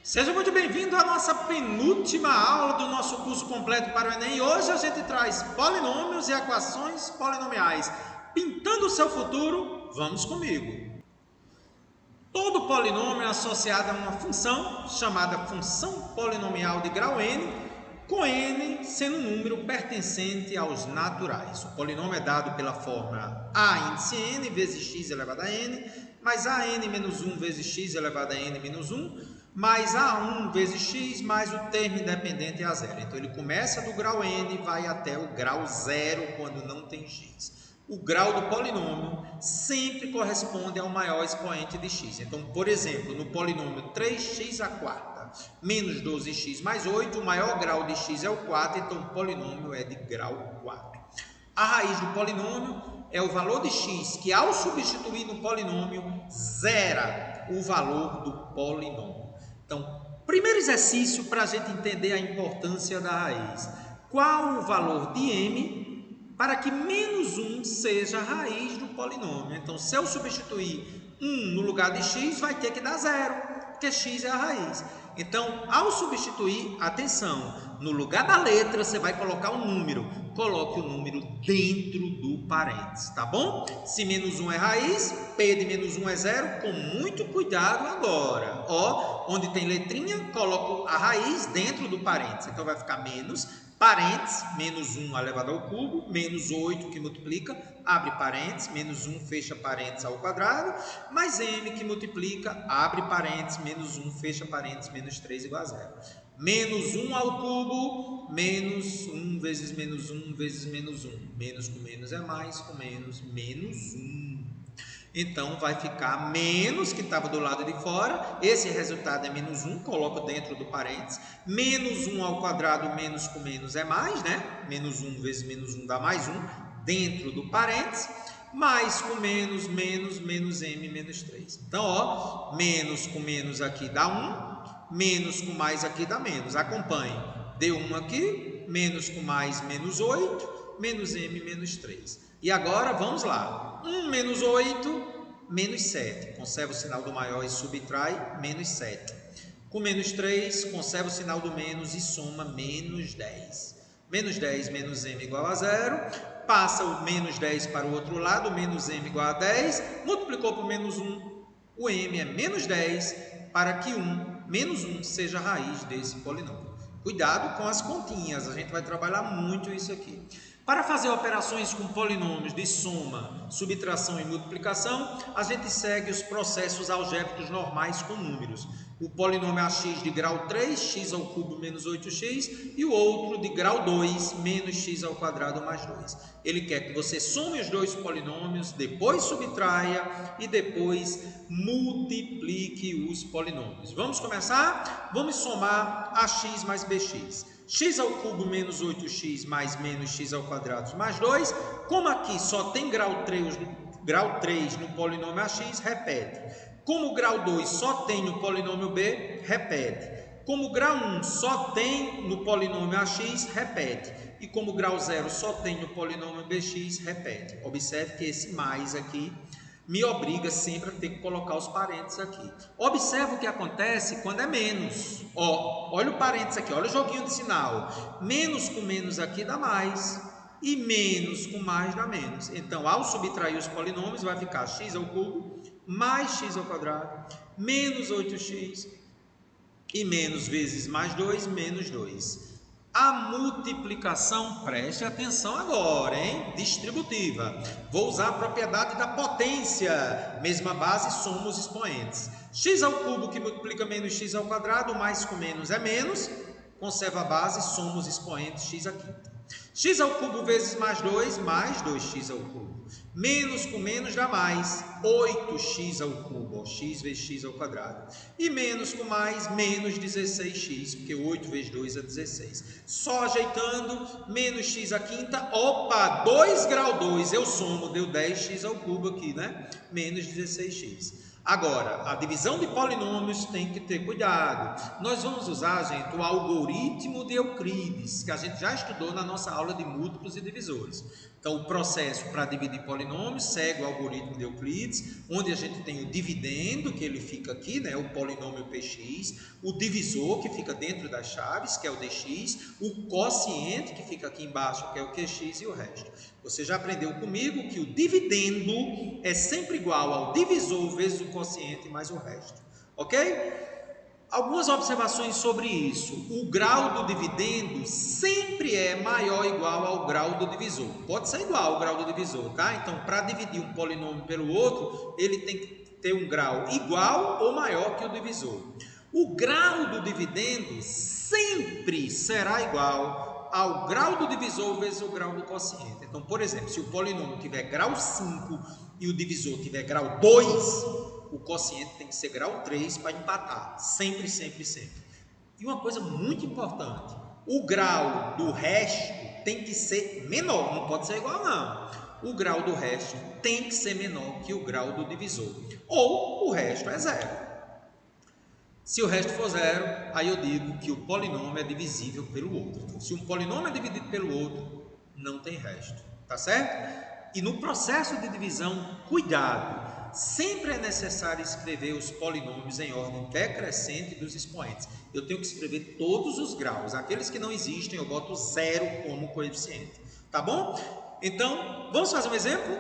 Seja muito bem-vindo à nossa penúltima aula do nosso curso completo para o Enem. Hoje a gente traz polinômios e equações polinomiais. Pintando o seu futuro, vamos comigo. Todo polinômio é associado a uma função chamada função polinomial de grau n, com n sendo um número pertencente aos naturais. O polinômio é dado pela fórmula a índice n vezes x elevado a n, mais a n menos 1 vezes x elevado a n menos 1, mais a1 vezes x, mais o termo independente a zero. Então, ele começa do grau n e vai até o grau zero quando não tem x. O grau do polinômio sempre corresponde ao maior expoente de x. Então, por exemplo, no polinômio 3x à quarta menos 12x mais 8, o maior grau de x é o 4, então o polinômio é de grau 4. A raiz do polinômio é o valor de x, que ao substituir no polinômio, zera o valor do polinômio. Então, primeiro exercício para a gente entender a importância da raiz. Qual o valor de m para que menos 1 seja a raiz do polinômio? Então, se eu substituir 1 no lugar de x, vai ter que dar zero, porque x é a raiz. Então, ao substituir, atenção, no lugar da letra, você vai colocar um número. Coloque o número dentro do parênteses, tá bom? Se menos 1 é raiz, P de menos 1 é zero, com muito cuidado agora. Ó, onde tem letrinha, coloco a raiz dentro do parênteses. Então, vai ficar menos, parênteses, menos 1 elevado ao cubo, menos 8 que multiplica, abre parênteses, menos 1 fecha parênteses ao quadrado, mais m que multiplica, abre parênteses, menos 1 fecha parênteses, menos 3 igual a zero. Menos 1 ao cubo, menos 1 vezes menos 1 vezes menos 1. Menos com menos é mais, com menos, menos 1. Então, vai ficar menos, que estava do lado de fora. Esse resultado é menos 1, coloco dentro do parênteses. Menos 1 ao quadrado, menos com menos é mais, né? Menos 1 vezes menos 1 dá mais 1, dentro do parênteses. Mais com menos, menos, menos m, menos 3. Então, ó, menos com menos aqui dá 1, menos com mais aqui dá menos. Acompanhe. Deu 1 aqui, menos com mais, menos 8, menos m, menos 3. E agora, vamos lá. 1 menos 8, menos 7. Conserva o sinal do maior e subtrai, menos 7. Com menos 3, conserva o sinal do menos e soma menos 10. Menos 10 menos m igual a zero. Passa o menos 10 para o outro lado, menos m igual a 10. Multiplicou por menos 1, o m é menos 10, para que menos 1 seja a raiz desse polinômio. Cuidado com as continhas, a gente vai trabalhar muito isso aqui. Para fazer operações com polinômios de soma, subtração e multiplicação, a gente segue os processos algébricos normais com números. O polinômio ax de grau 3, x ao cubo menos 8x, e o outro de grau 2, menos x ao quadrado mais 2. Ele quer que você some os dois polinômios, depois subtraia e depois multiplique os polinômios. Vamos começar? Vamos somar ax mais bx. X ao cubo menos 8x mais menos x ao quadrado mais 2. Como aqui só tem grau 3 no polinômio ax, repete. Como o grau 2 só tem no polinômio b, repete. Como o grau 1 só tem no polinômio ax, repete. E como o grau 0 só tem no polinômio bx, repete. Observe que esse mais aqui me obriga sempre a ter que colocar os parênteses aqui. Observa o que acontece quando é menos. Ó, olha o parênteses aqui, olha o joguinho de sinal. Menos com menos aqui dá mais, e menos com mais dá menos. Então, ao subtrair os polinômios, vai ficar x ao cubo mais x ao quadrado, menos 8x, e menos vezes mais 2, menos 2. A multiplicação, preste atenção agora, hein? Distributiva. Vou usar a propriedade da potência. Mesma base, soma os expoentes. X ao cubo que multiplica menos x ao quadrado, mais com menos é menos. Conserva a base, soma os expoentes, x à quinta. X ao cubo vezes mais 2, mais 2x ao cubo. Menos com menos dá mais, 8x ao cubo, ó, x vezes x ao quadrado. E menos com mais, menos 16x, porque 8 vezes 2 é 16. Só ajeitando, menos x à quinta, opa, 2 grau 2, eu somo, deu 10x ao cubo aqui, né? Menos 16x. Agora, a divisão de polinômios tem que ter cuidado. Nós vamos usar, gente, o algoritmo de Euclides, que a gente já estudou na nossa aula de múltiplos e divisores. Então, o processo para dividir polinômios segue o algoritmo de Euclides, onde a gente tem o dividendo, que ele fica aqui, né, o polinômio px, o divisor, que fica dentro das chaves, que é o dx, o quociente, que fica aqui embaixo, que é o qx, e o resto. Você já aprendeu comigo que o dividendo é sempre igual ao divisor vezes o quociente mais o resto, ok? Algumas observações sobre isso. O grau do dividendo sempre é maior ou igual ao grau do divisor. Pode ser igual ao grau do divisor, tá? Então, para dividir um polinômio pelo outro, ele tem que ter um grau igual ou maior que o divisor. O grau do dividendo sempre será igual ao grau do divisor vezes o grau do quociente. Então, por exemplo, se o polinômio tiver grau 5 e o divisor tiver grau 2, o quociente tem que ser grau 3 para empatar. Sempre, sempre, sempre. E uma coisa muito importante, o grau do resto tem que ser menor, não pode ser igual não. O grau do resto tem que ser menor que o grau do divisor. Ou o resto é zero. Se o resto for zero, aí eu digo que o polinômio é divisível pelo outro. Então, se um polinômio é dividido pelo outro, não tem resto, tá certo? E no processo de divisão, cuidado, sempre é necessário escrever os polinômios em ordem decrescente dos expoentes. Eu tenho que escrever todos os graus, aqueles que não existem eu boto zero como coeficiente, tá bom? Então, vamos fazer um exemplo?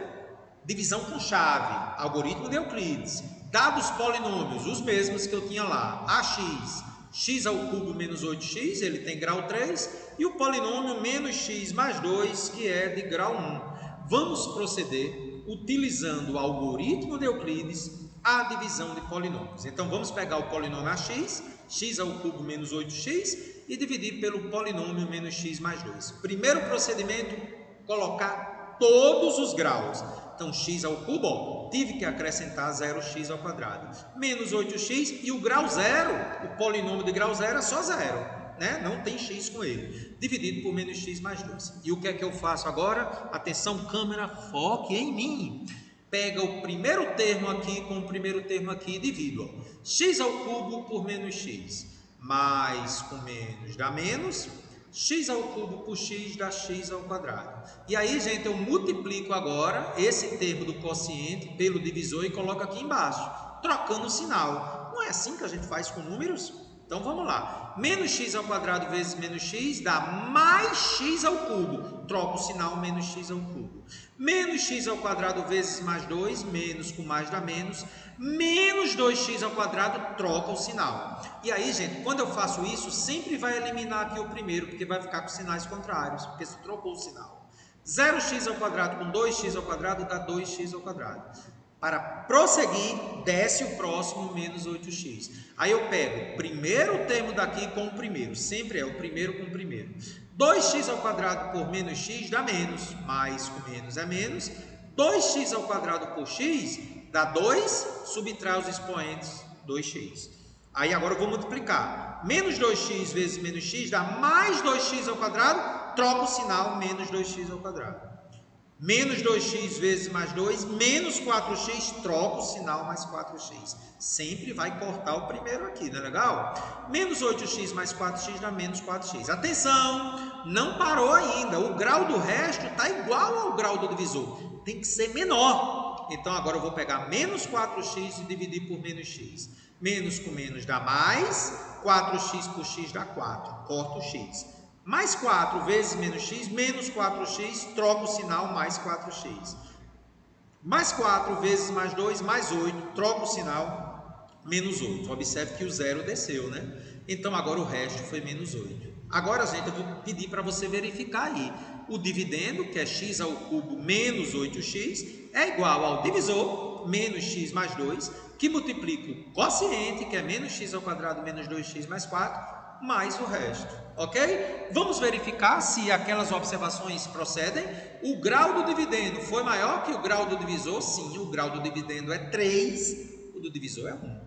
Divisão com chave, algoritmo de Euclides. Dados polinômios, os mesmos que eu tinha lá, ax, x ao cubo menos 8x, ele tem grau 3, e o polinômio menos x mais 2, que é de grau 1. Vamos proceder utilizando o algoritmo de Euclides a divisão de polinômios. Então, vamos pegar o polinômio ax, x ao cubo menos 8x, e dividir pelo polinômio menos x mais 2. Primeiro procedimento, colocar todos os graus. Então, x ao cubo, ó, tive que acrescentar 0x ao quadrado. Menos 8x e o grau zero, o polinômio de grau zero é só zero, né? Não tem x com ele. Dividido por menos x mais 2. E o que é que eu faço agora? Atenção, câmera, foque em mim. Pega o primeiro termo aqui com o primeiro termo aqui e divido. Ó. X ao cubo por menos x. Mais com menos dá menos. X ao cubo por x dá x ao quadrado. E aí, gente, eu multiplico agora esse termo do quociente pelo divisor e coloco aqui embaixo, trocando o sinal. Não é assim que a gente faz com números? Então, vamos lá. Menos x ao quadrado vezes menos x dá mais x ao cubo. Troco o sinal, menos x ao cubo. Menos x ao quadrado vezes mais 2, menos com mais dá menos. Menos 2x ao quadrado, troca o sinal. E aí, gente, quando eu faço isso, sempre vai eliminar aqui o primeiro, porque vai ficar com sinais contrários, porque se trocou o sinal. 0x ao quadrado com 2x ao quadrado dá 2x ao quadrado. Para prosseguir, desce o próximo, menos 8x. Aí eu pego o primeiro termo daqui com o primeiro, sempre é o primeiro com o primeiro. 2x ao quadrado por menos x dá menos, mais com menos é menos. 2x ao quadrado por x dá 2, subtrai os expoentes, 2x. Aí agora eu vou multiplicar. Menos 2x vezes menos x dá mais 2x ao quadrado, troca o sinal, menos 2x ao quadrado. Menos 2x vezes mais 2, menos 4x, troca o sinal, mais 4x. Sempre vai cortar o primeiro aqui, não é legal? Menos 8x mais 4x dá menos 4x. Atenção, não parou ainda. O grau do resto está igual ao grau do divisor. Tem que ser menor. Então, agora eu vou pegar menos 4x e dividir por menos x. Menos com menos dá mais, 4x por x dá 4. Corta o x. Mais 4 vezes menos x, menos 4x, troca o sinal, mais 4x. Mais 4 vezes mais 2, mais 8, troca o sinal, menos 8. Observe que o zero desceu, né? Então, agora o resto foi menos 8. Agora, gente, eu vou pedir para você verificar aí. O dividendo, que é x ao cubo menos 8x, é igual ao divisor, menos x mais 2, que multiplica o quociente, que é menos x ao quadrado menos 2x mais 4, mais o resto, ok? Vamos verificar se aquelas observações procedem. O grau do dividendo foi maior que o grau do divisor? Sim, o grau do dividendo é 3, o do divisor é 1.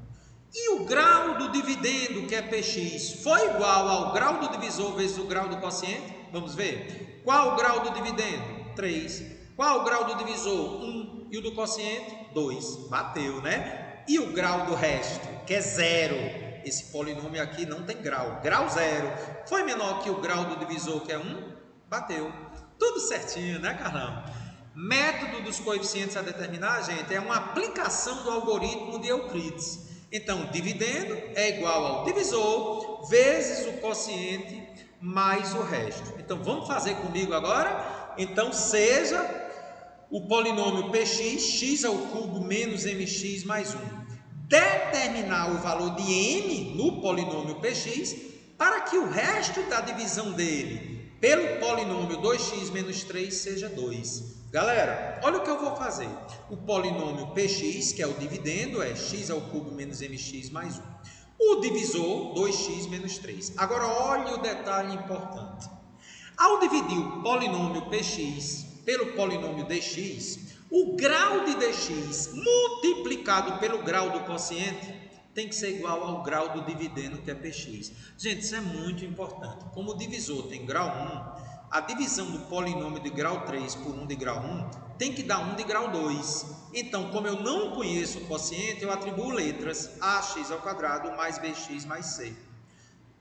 E o grau do dividendo, que é px, foi igual ao grau do divisor vezes o grau do quociente? Vamos ver. Qual o grau do dividendo? 3. Qual o grau do divisor? 1. E o do quociente? 2. Bateu, né? E o grau do resto, que é zero. Esse polinômio aqui não tem grau. Grau zero. Foi menor que o grau do divisor, que é 1? Bateu. Tudo certinho, né, Carlão? Método dos coeficientes a determinar, gente, é uma aplicação do algoritmo de Euclides. Então, dividendo é igual ao divisor vezes o quociente mais o resto. Então, vamos fazer comigo agora? Então, seja o polinômio px, x ao cubo menos mx mais 1. Determinar o valor de m no polinômio px para que o resto da divisão dele pelo polinômio 2x menos 3 seja 2. Galera, olha o que eu vou fazer. O polinômio px, que é o dividendo, é x ao cubo menos mx mais 1. O divisor, 2x menos 3. Agora, olhe o detalhe importante. Ao dividir o polinômio px pelo polinômio dx, o grau de dx multiplicado pelo grau do quociente tem que ser igual ao grau do dividendo, que é px. Gente, isso é muito importante. Como o divisor tem grau 1, a divisão do polinômio de grau 3 por 1 de grau 1 tem que dar 1 de grau 2. Então, como eu não conheço o quociente, eu atribuo letras ax ao quadrado mais bx mais c.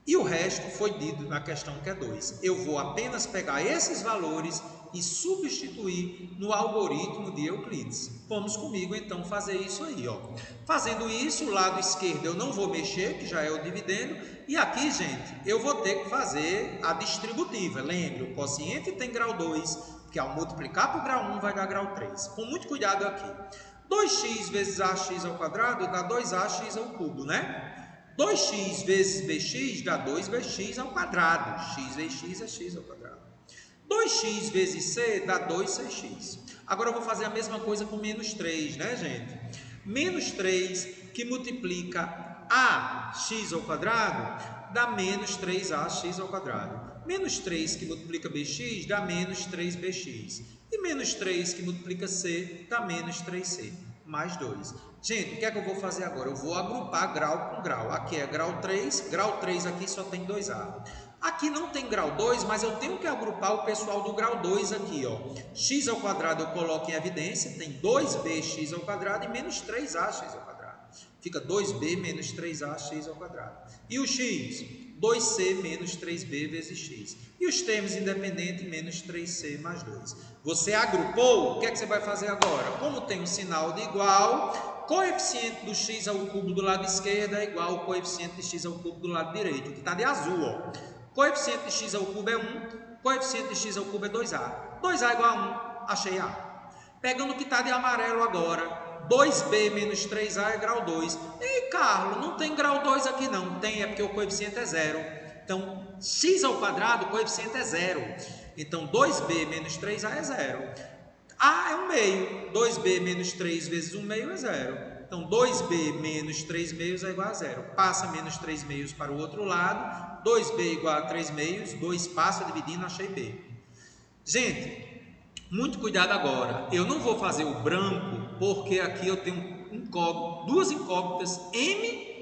E o resto foi dito na questão que é 2. Eu vou apenas pegar esses valores e substituir no algoritmo de Euclides. Vamos comigo então fazer isso aí, ó. Fazendo isso, o lado esquerdo eu não vou mexer, que já é o dividendo, e aqui, gente, eu vou ter que fazer a distributiva. Lembre, o quociente tem grau 2, que ao multiplicar por grau 1 vai dar grau 3. Com muito cuidado aqui. 2x vezes ax ao quadrado dá 2ax ao cubo, né? 2x vezes bx dá 2bx ao quadrado. X vezes x é x ao quadrado. 2x vezes c dá 2cx. Agora eu vou fazer a mesma coisa com menos 3, né, gente? Menos 3 que multiplica ax ao quadrado dá menos 3ax ao quadrado. Menos 3 que multiplica bx dá menos 3bx. E menos 3 que multiplica c dá menos 3c. Mais 2. Gente, o que é que eu vou fazer agora? Eu vou agrupar grau com grau. Aqui é grau 3 aqui só tem 2A. Aqui não tem grau 2, mas eu tenho que agrupar o pessoal do grau 2 aqui, ó. X ao quadrado eu coloco em evidência, tem 2bx ao quadrado e menos 3ax ao quadrado. Fica 2b menos 3ax ao quadrado. E o x? 2c menos 3b vezes x. E os termos independentes, menos 3c mais 2. Você agrupou? O que é que você vai fazer agora? Como tem um sinal de igual, coeficiente do x ao cubo do lado esquerdo é igual ao coeficiente de x ao cubo do lado direito, que está de azul, ó. Coeficiente de x ao cubo é 1, coeficiente de x ao cubo é 2a. 2a igual a 1, achei A. Pegando o que está de amarelo agora, 2b menos 3a é grau 2. Ei, Carlos, não tem grau 2 aqui não. Tem, é porque o coeficiente é zero. Então, x ao quadrado, o coeficiente é zero. Então, 2b menos 3a é zero. A é 1 meio. 2b menos 3 vezes 1 meio é zero. Então, 2b menos 3 meios é igual a zero. Passa menos 3 meios para o outro lado. 2b igual a 3 meios. 2 passa dividindo, achei b. Gente, muito cuidado agora. Eu não vou fazer o branco, porque aqui eu tenho duas incógnitas, M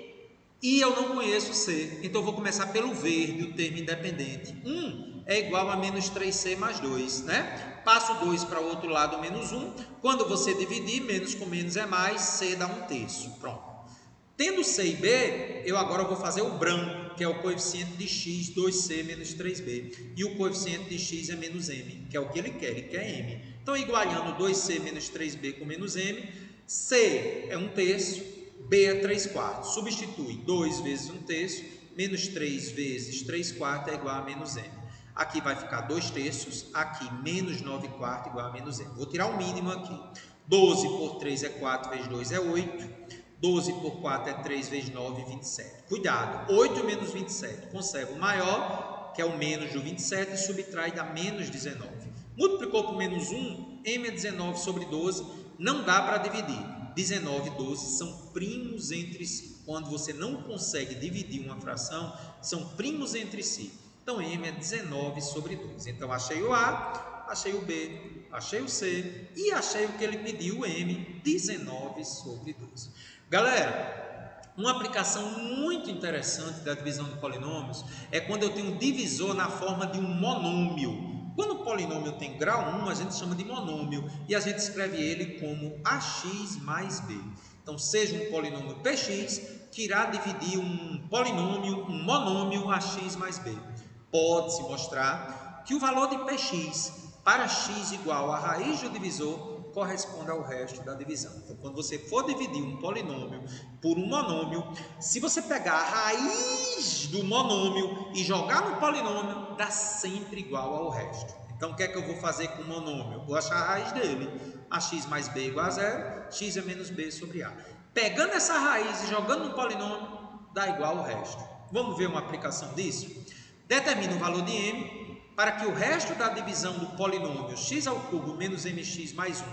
e eu não conheço C. Então, eu vou começar pelo verde, o termo independente. 1 é igual a menos 3C mais 2, né? Passo 2 para o outro lado, menos 1. Quando você dividir, menos com menos é mais, C dá 1/3. Pronto. Tendo C e B, eu agora vou fazer o branco, que é o coeficiente de x, 2c menos 3b. E o coeficiente de x é menos m, que é o que ele quer m. Então, igualando 2c menos 3b com menos m, c é 1/3, b é 3/4. Substitui 2 vezes 1/3, menos 3 vezes 3/4 é igual a menos m. Aqui vai ficar 2/3, aqui menos 9/4 igual a menos m. Vou tirar o mínimo aqui. 12 por 3 é 4, vezes 2 é 8. 12 por 4 é 3 vezes 9, 27. Cuidado, 8 menos 27. Conserva o maior, que é o menos do 27, e subtrai da menos 19. Multiplicou por menos 1, m é 19 sobre 12, não dá para dividir. 19 e 12 são primos entre si. Quando você não consegue dividir uma fração, são primos entre si. Então, m é 19 sobre 12. Então, achei o A, achei o B, achei o C e achei o que ele pediu, o m, 19 sobre 12. Galera, uma aplicação muito interessante da divisão de polinômios é quando eu tenho um divisor na forma de um monômio. Quando o polinômio tem grau 1, a gente chama de monômio e a gente escreve ele como ax mais b. Então, seja um polinômio px que irá dividir um polinômio, um monômio a x mais b. Pode-se mostrar que o valor de px para x igual à raiz do divisor corresponde ao resto da divisão. Então, quando você for dividir um polinômio por um monômio, se você pegar a raiz do monômio e jogar no polinômio, dá sempre igual ao resto. Então, o que é que eu vou fazer com o monômio? Vou achar a raiz dele. Ax mais b igual a zero, x é menos b sobre a. Pegando essa raiz e jogando no polinômio, dá igual ao resto. Vamos ver uma aplicação disso? Determina o valor de m para que o resto da divisão do polinômio x ao cubo menos mx mais 1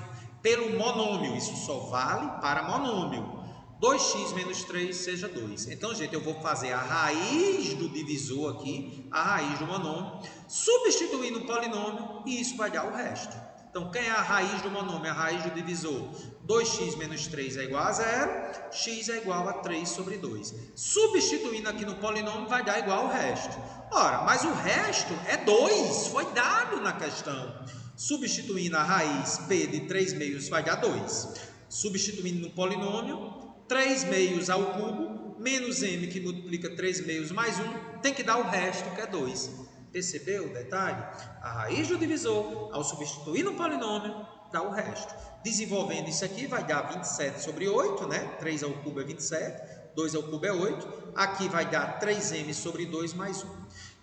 pelo monômio, isso só vale para monômio, 2x menos 3 seja 2. Então, gente, eu vou fazer a raiz do divisor aqui, a raiz do monômio, substituir no polinômio e isso vai dar o resto. Então, quem é a raiz do monômio, a raiz do divisor? 2x menos 3 é igual a 0, x é igual a 3 sobre 2. Substituindo aqui no polinômio vai dar igual ao resto. Ora, mas o resto é 2, foi dado na questão. Substituindo a raiz p de 3 meios vai dar 2. Substituindo no polinômio, 3 meios ao cubo, menos m que multiplica 3 meios mais 1, tem que dar o resto, que é 2. Percebeu o detalhe? A raiz do divisor, ao substituir no polinômio, dá o resto. Desenvolvendo isso aqui, vai dar 27 sobre 8, né? 3 ao cubo é 27, 2 ao cubo é 8. Aqui vai dar 3m sobre 2 mais 1.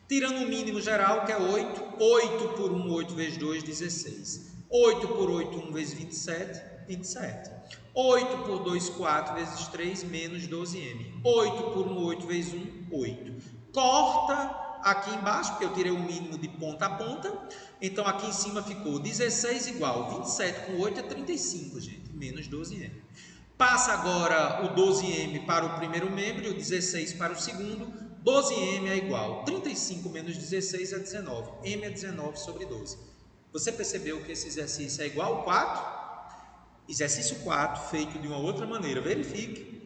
Tirando o mínimo geral, que é 8. 8 por 1, 8 vezes 2, 16. 8 por 8, 1 vezes 27, 27. 8 por 2, 4 vezes 3, menos 12m. 8 por 1, 8 vezes 1, 8. Corta aqui embaixo, porque eu tirei o mínimo de ponta a ponta. Então, aqui em cima ficou 16 igual 27 com 8 é 35, gente. Menos 12m. Passa agora o 12m para o primeiro membro e o 16 para o segundo. 12m é igual 35 menos 16 é 19. m é 19 sobre 12. Você percebeu que esse exercício é igual ao 4? Exercício 4, feito de uma outra maneira, verifique.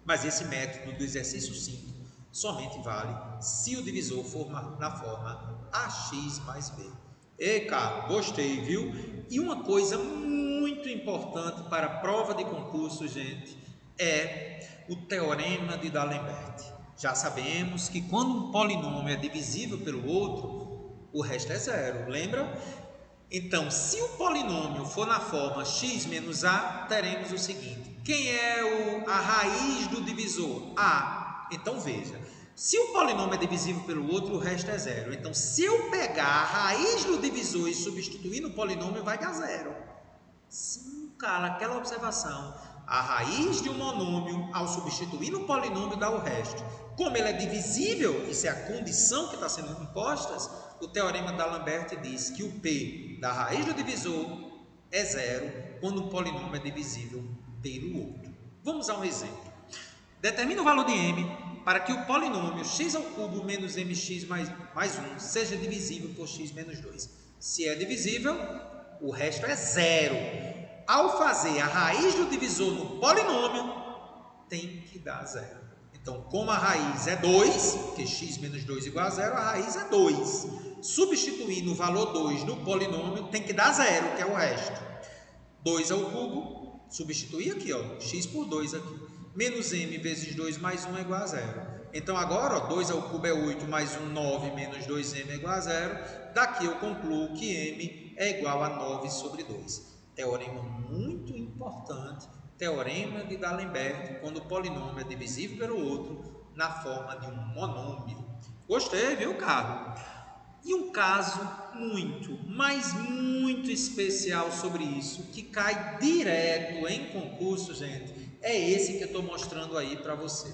Mas esse método do exercício 5 somente vale se o divisor for na forma ax mais b. Ei, cara, gostei, viu? E uma coisa muito importante para a prova de concurso, gente, é o teorema de D'Alembert. Já sabemos que quando um polinômio é divisível pelo outro, o resto é zero, lembra? Então, se o polinômio for na forma x menos a, teremos o seguinte. Quem é a raiz do divisor? A. Então, veja. Se o polinômio é divisível pelo outro, o resto é zero. Então, se eu pegar a raiz do divisor e substituir no polinômio, vai dar zero. Sim, cara, aquela observação. A raiz de um monômio, ao substituir no polinômio, dá o resto. Como ele é divisível, isso é a condição que está sendo imposta, o teorema de D'Alembert diz que o P da raiz do divisor é zero quando o polinômio é divisível pelo outro. Vamos a um exemplo. Determina o valor de m para que o polinômio x ao cubo menos mx mais 1 seja divisível por x menos 2. Se é divisível, o resto é zero. Ao fazer a raiz do divisor no polinômio, tem que dar zero. Então, como a raiz é 2, porque x menos 2 igual a zero, a raiz é 2. Substituir no valor 2 no polinômio, tem que dar zero, que é o resto. 2 ao cubo, substituir aqui, ó, x por 2 aqui. Menos m vezes 2 mais 1 é igual a zero. Então, agora, ó, 2 ao cubo é 8, mais 1, 9, menos 2m é igual a zero. Daqui eu concluo que m é igual a 9 sobre 2. Teorema muito importante, teorema de D'Alembert, quando o polinômio é divisível pelo outro, na forma de um monômio. Gostei, viu, Carlos? E um caso muito, mas muito especial sobre isso, que cai direto em concurso, gente, é esse que eu estou mostrando aí para você.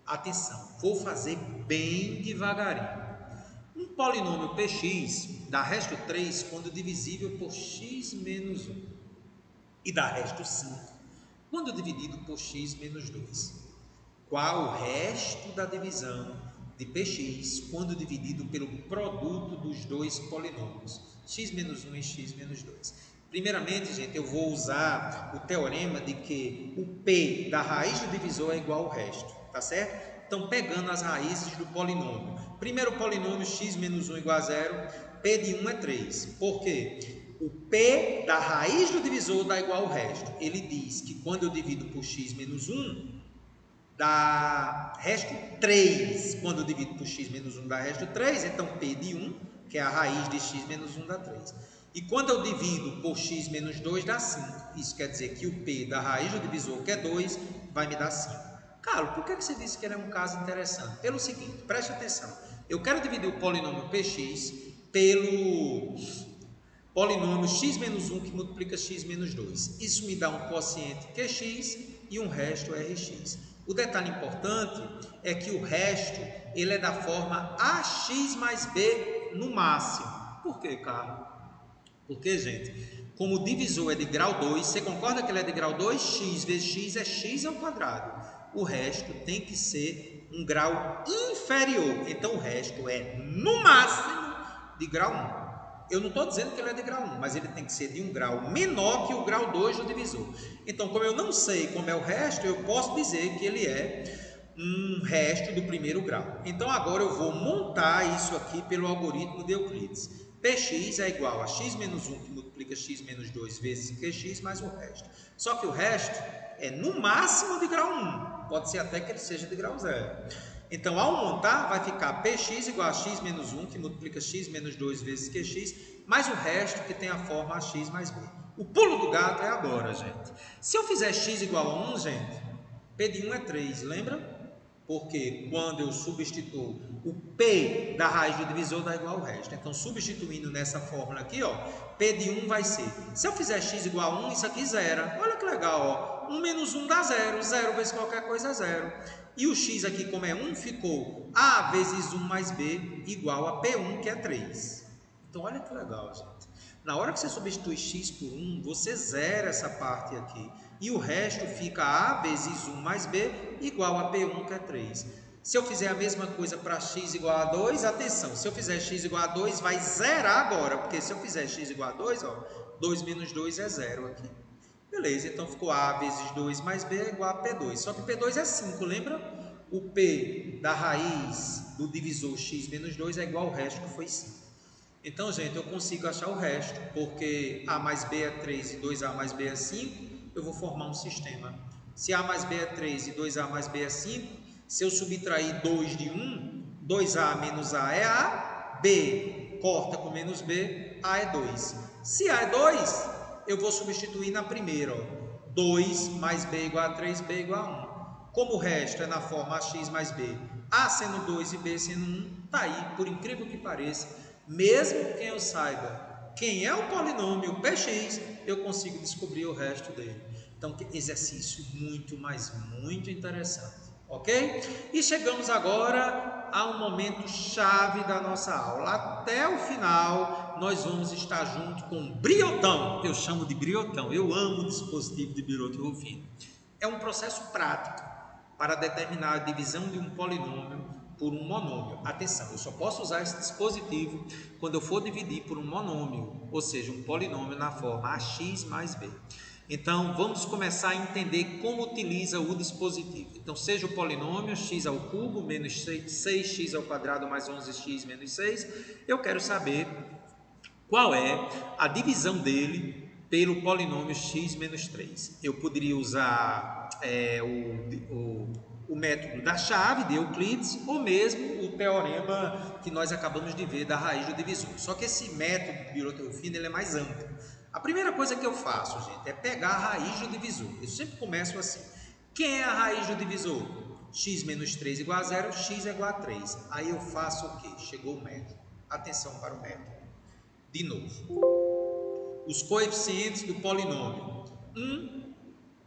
Atenção, vou fazer bem devagarinho. Um polinômio px dá resto 3 quando divisível por x menos 1 e dá resto 5 quando dividido por x menos 2. Qual o resto da divisão de px quando dividido pelo produto dos dois polinômios, x menos 1 e x menos 2? Primeiramente, gente, eu vou usar o teorema de que o p da raiz do divisor é igual ao resto, tá certo? Então, pegando as raízes do polinômio. Primeiro polinômio, x menos 1 igual a 0, p de 1 é 3. Por quê? O P da raiz do divisor dá igual ao resto. Ele diz que quando eu divido por x menos 1, dá resto 3. Quando eu divido por x menos 1 dá resto 3, então P de 1, que é a raiz de x menos 1, dá 3. E quando eu divido por x menos 2 dá 5. Isso quer dizer que o P da raiz do divisor, que é 2, vai me dar 5. Carlos, por que você disse que ele é um caso interessante? Pelo seguinte, preste atenção. Eu quero dividir o polinômio Px pelo polinômio x menos 1 que multiplica x menos 2. Isso me dá um quociente Qx e um resto Rx. O detalhe importante é que o resto ele é da forma ax mais b no máximo. Por quê, Carlos? Porque, gente, como o divisor é de grau 2, você concorda que ele é de grau 2? X vezes x é x ao quadrado. O resto tem que ser um grau inferior. Então, o resto é, no máximo, de grau 1. Eu não estou dizendo que ele é de grau 1, mas ele tem que ser de um grau menor que o grau 2 do divisor. Então, como eu não sei como é o resto, eu posso dizer que ele é um resto do primeiro grau. Então, agora eu vou montar isso aqui pelo algoritmo de Euclides. Px é igual a x menos 1 que multiplica x menos 2 vezes Qx mais o resto. Só que o resto é no máximo de grau 1. Pode ser até que ele seja de grau 0. Então, ao montar, vai ficar Px igual a x menos 1, que multiplica x menos 2 vezes Qx, mais o resto que tem a forma ax mais b. O pulo do gato é agora, gente. Se eu fizer x igual a 1, gente, P de 1 é 3, lembra? Porque quando eu substituo o P da raiz do divisor dá igual ao resto. Então, substituindo nessa fórmula aqui, ó, P de 1 vai ser, se eu fizer x igual a 1, isso aqui zera. Olha que legal, ó. 1 menos 1 dá 0. 0 vezes qualquer coisa é 0. E o x aqui, como é 1, ficou A vezes 1 mais B igual a P1, que é 3. Então, olha que legal, gente. Na hora que você substitui x por 1, você zera essa parte aqui. E o resto fica A vezes 1 mais B igual a P1, que é 3. Se eu fizer a mesma coisa para x igual a 2, atenção, se eu fizer x igual a 2, vai zerar agora. Porque se eu fizer x igual a 2, ó, 2 menos 2 é 0 aqui. Beleza, então ficou A vezes 2 mais B é igual a P2. Só que P2 é 5, lembra? O P da raiz do divisor x menos 2 é igual ao resto, que foi 5. Então, gente, eu consigo achar o resto, porque A mais B é 3 e 2A mais B é 5, eu vou formar um sistema. Se A mais B é 3 e 2A mais B é 5, se eu subtrair 2 de 1, 2A menos A é A, B corta com menos B, A é 2. Se A é 2, eu vou substituir na primeira, ó, 2 mais B igual a 3, B igual a 1. Como o resto é na forma AX mais B, A sendo 2 e B sendo 1, está aí, por incrível que pareça, mesmo que eu saiba quem é o polinômio Px, eu consigo descobrir o resto dele. Então, exercício muito, mas muito interessante, ok? E chegamos agora a um momento chave da nossa aula. Até o final, nós vamos estar junto com o briotão. Eu chamo de briotão, eu amo o dispositivo de Birotteau-Rufino. É um processo prático para determinar a divisão de um polinômio por um monômio. Atenção, eu só posso usar esse dispositivo quando eu for dividir por um monômio, ou seja, um polinômio na forma ax mais b. Então, vamos começar a entender como utiliza o dispositivo. Então, seja o polinômio x ao cubo menos 6x ao quadrado mais 11x menos 6, eu quero saber qual é a divisão dele pelo polinômio x menos 3. Eu poderia usar o método da chave de Euclides ou mesmo o teorema que nós acabamos de ver da raiz do divisor. Só que esse método de Birotteau-Rufino ele é mais amplo. A primeira coisa que eu faço, gente, é pegar a raiz do divisor. Eu sempre começo assim. Quem é a raiz do divisor? X menos 3 igual a 0, x é igual a 3. Aí eu faço o quê? Chegou o método. Atenção para o método. De novo. Os coeficientes do polinômio. 1,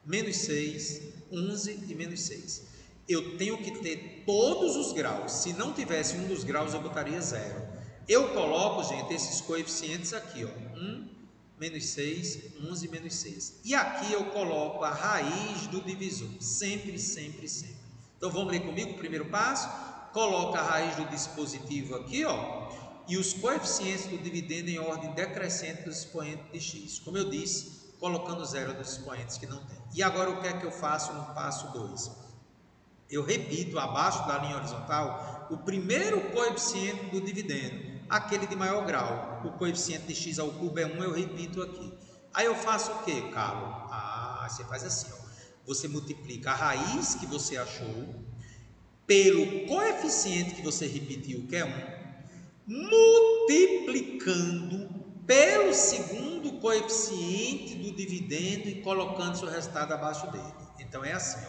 menos 6, 11 e menos 6. Eu tenho que ter todos os graus. Se não tivesse um dos graus, eu botaria 0. Eu coloco, gente, esses coeficientes aqui, ó. 1, menos 6, 11, menos 6. E aqui eu coloco a raiz do divisor. Sempre, sempre, sempre. Então, vamos ler comigo o primeiro passo? Coloca a raiz do dispositivo aqui, ó. E os coeficientes do dividendo em ordem decrescente do expoente de x. Como eu disse, colocando 0 dos expoentes que não tem. E agora, o que é que eu faço no passo 2? Eu repito, abaixo da linha horizontal, o primeiro coeficiente do dividendo. aquele de maior grau. O coeficiente de x ao cubo é 1, eu repito aqui. Aí eu faço o quê, Carlos? Você faz assim, ó. Você multiplica a raiz que você achou pelo coeficiente que você repetiu, que é 1, multiplicando pelo segundo coeficiente do dividendo e colocando seu resultado abaixo dele. Então é assim, ó.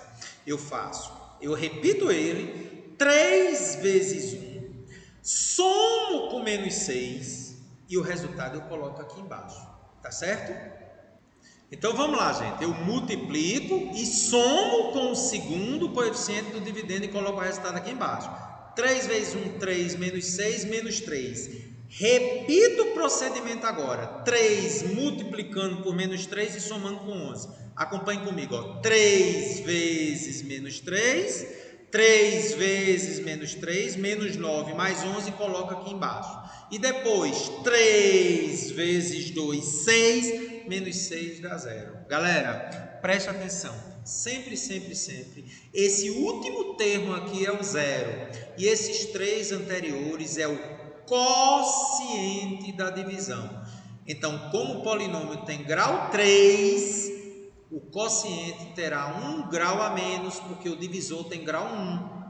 Eu repito ele, 3 vezes 1, somo com menos 6 e o resultado eu coloco aqui embaixo, tá certo? Então vamos lá, gente. Eu multiplico e somo com o segundo coeficiente do dividendo e coloco o resultado aqui embaixo. 3 vezes 1, 3, menos 6, menos 3. Repito o procedimento agora. 3 multiplicando por menos 3 e somando com 11. Acompanhe comigo, ó. 3 vezes menos 3, 3 vezes menos 3, menos 9, mais 11, coloca aqui embaixo. E depois, 3 vezes 2, 6, menos 6 dá 0. Galera, preste atenção. Sempre, sempre, sempre. Esse último termo aqui é o 0. E esses 3 anteriores é o quociente da divisão. Então, como o polinômio tem grau 3, o quociente terá 1 grau a menos, porque o divisor tem grau 1.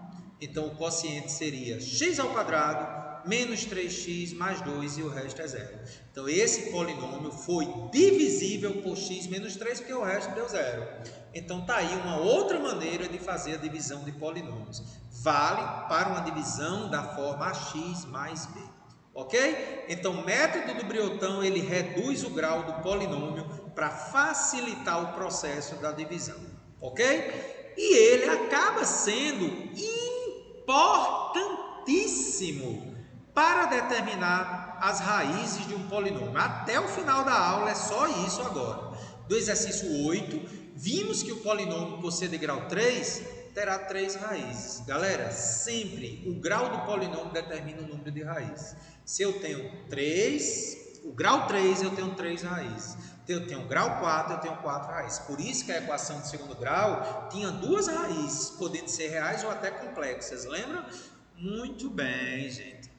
Então, o quociente seria x ao quadrado menos 3x mais 2 e o resto é 0. Então, esse polinômio foi divisível por x menos 3, porque o resto deu 0. Então, está aí uma outra maneira de fazer a divisão de polinômios. Vale para uma divisão da forma ax mais b. Ok? Então, o método do Briotão, ele reduz o grau do polinômio para facilitar o processo da divisão. Ok? E ele acaba sendo importantíssimo para determinar as raízes de um polinômio. Até o final da aula é só isso agora. Do exercício 8, vimos que o polinômio, por ser de grau 3, terá 3 raízes. Galera, sempre o grau do polinômio determina o número de raízes. Se eu tenho 3, o grau 3, eu tenho 3 raízes. Se eu tenho grau 4, eu tenho 4 raízes. Por isso que a equação de segundo grau tinha 2 raízes, podendo ser reais ou até complexas. Lembra? Muito bem, gente.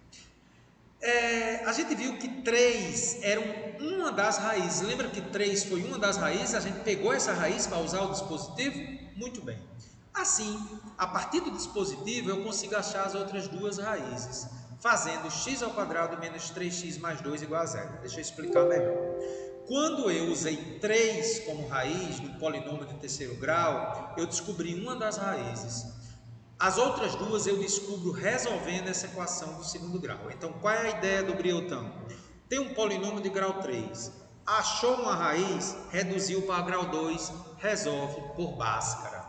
A gente viu que 3 era uma das raízes. Lembra que 3 foi uma das raízes? A gente pegou essa raiz para usar o dispositivo? Muito bem. Assim, a partir do dispositivo, eu consigo achar as outras 2 raízes, fazendo x ao quadrado menos 3x mais 2 igual a 0. Deixa eu explicar melhor. Quando eu usei 3 como raiz no polinômio de terceiro grau, eu descobri uma das raízes. As outras 2 eu descubro resolvendo essa equação do segundo grau. Então, qual é a ideia do Briotão? Tem um polinômio de grau 3, achou uma raiz, reduziu para grau 2, resolve por Bhaskara.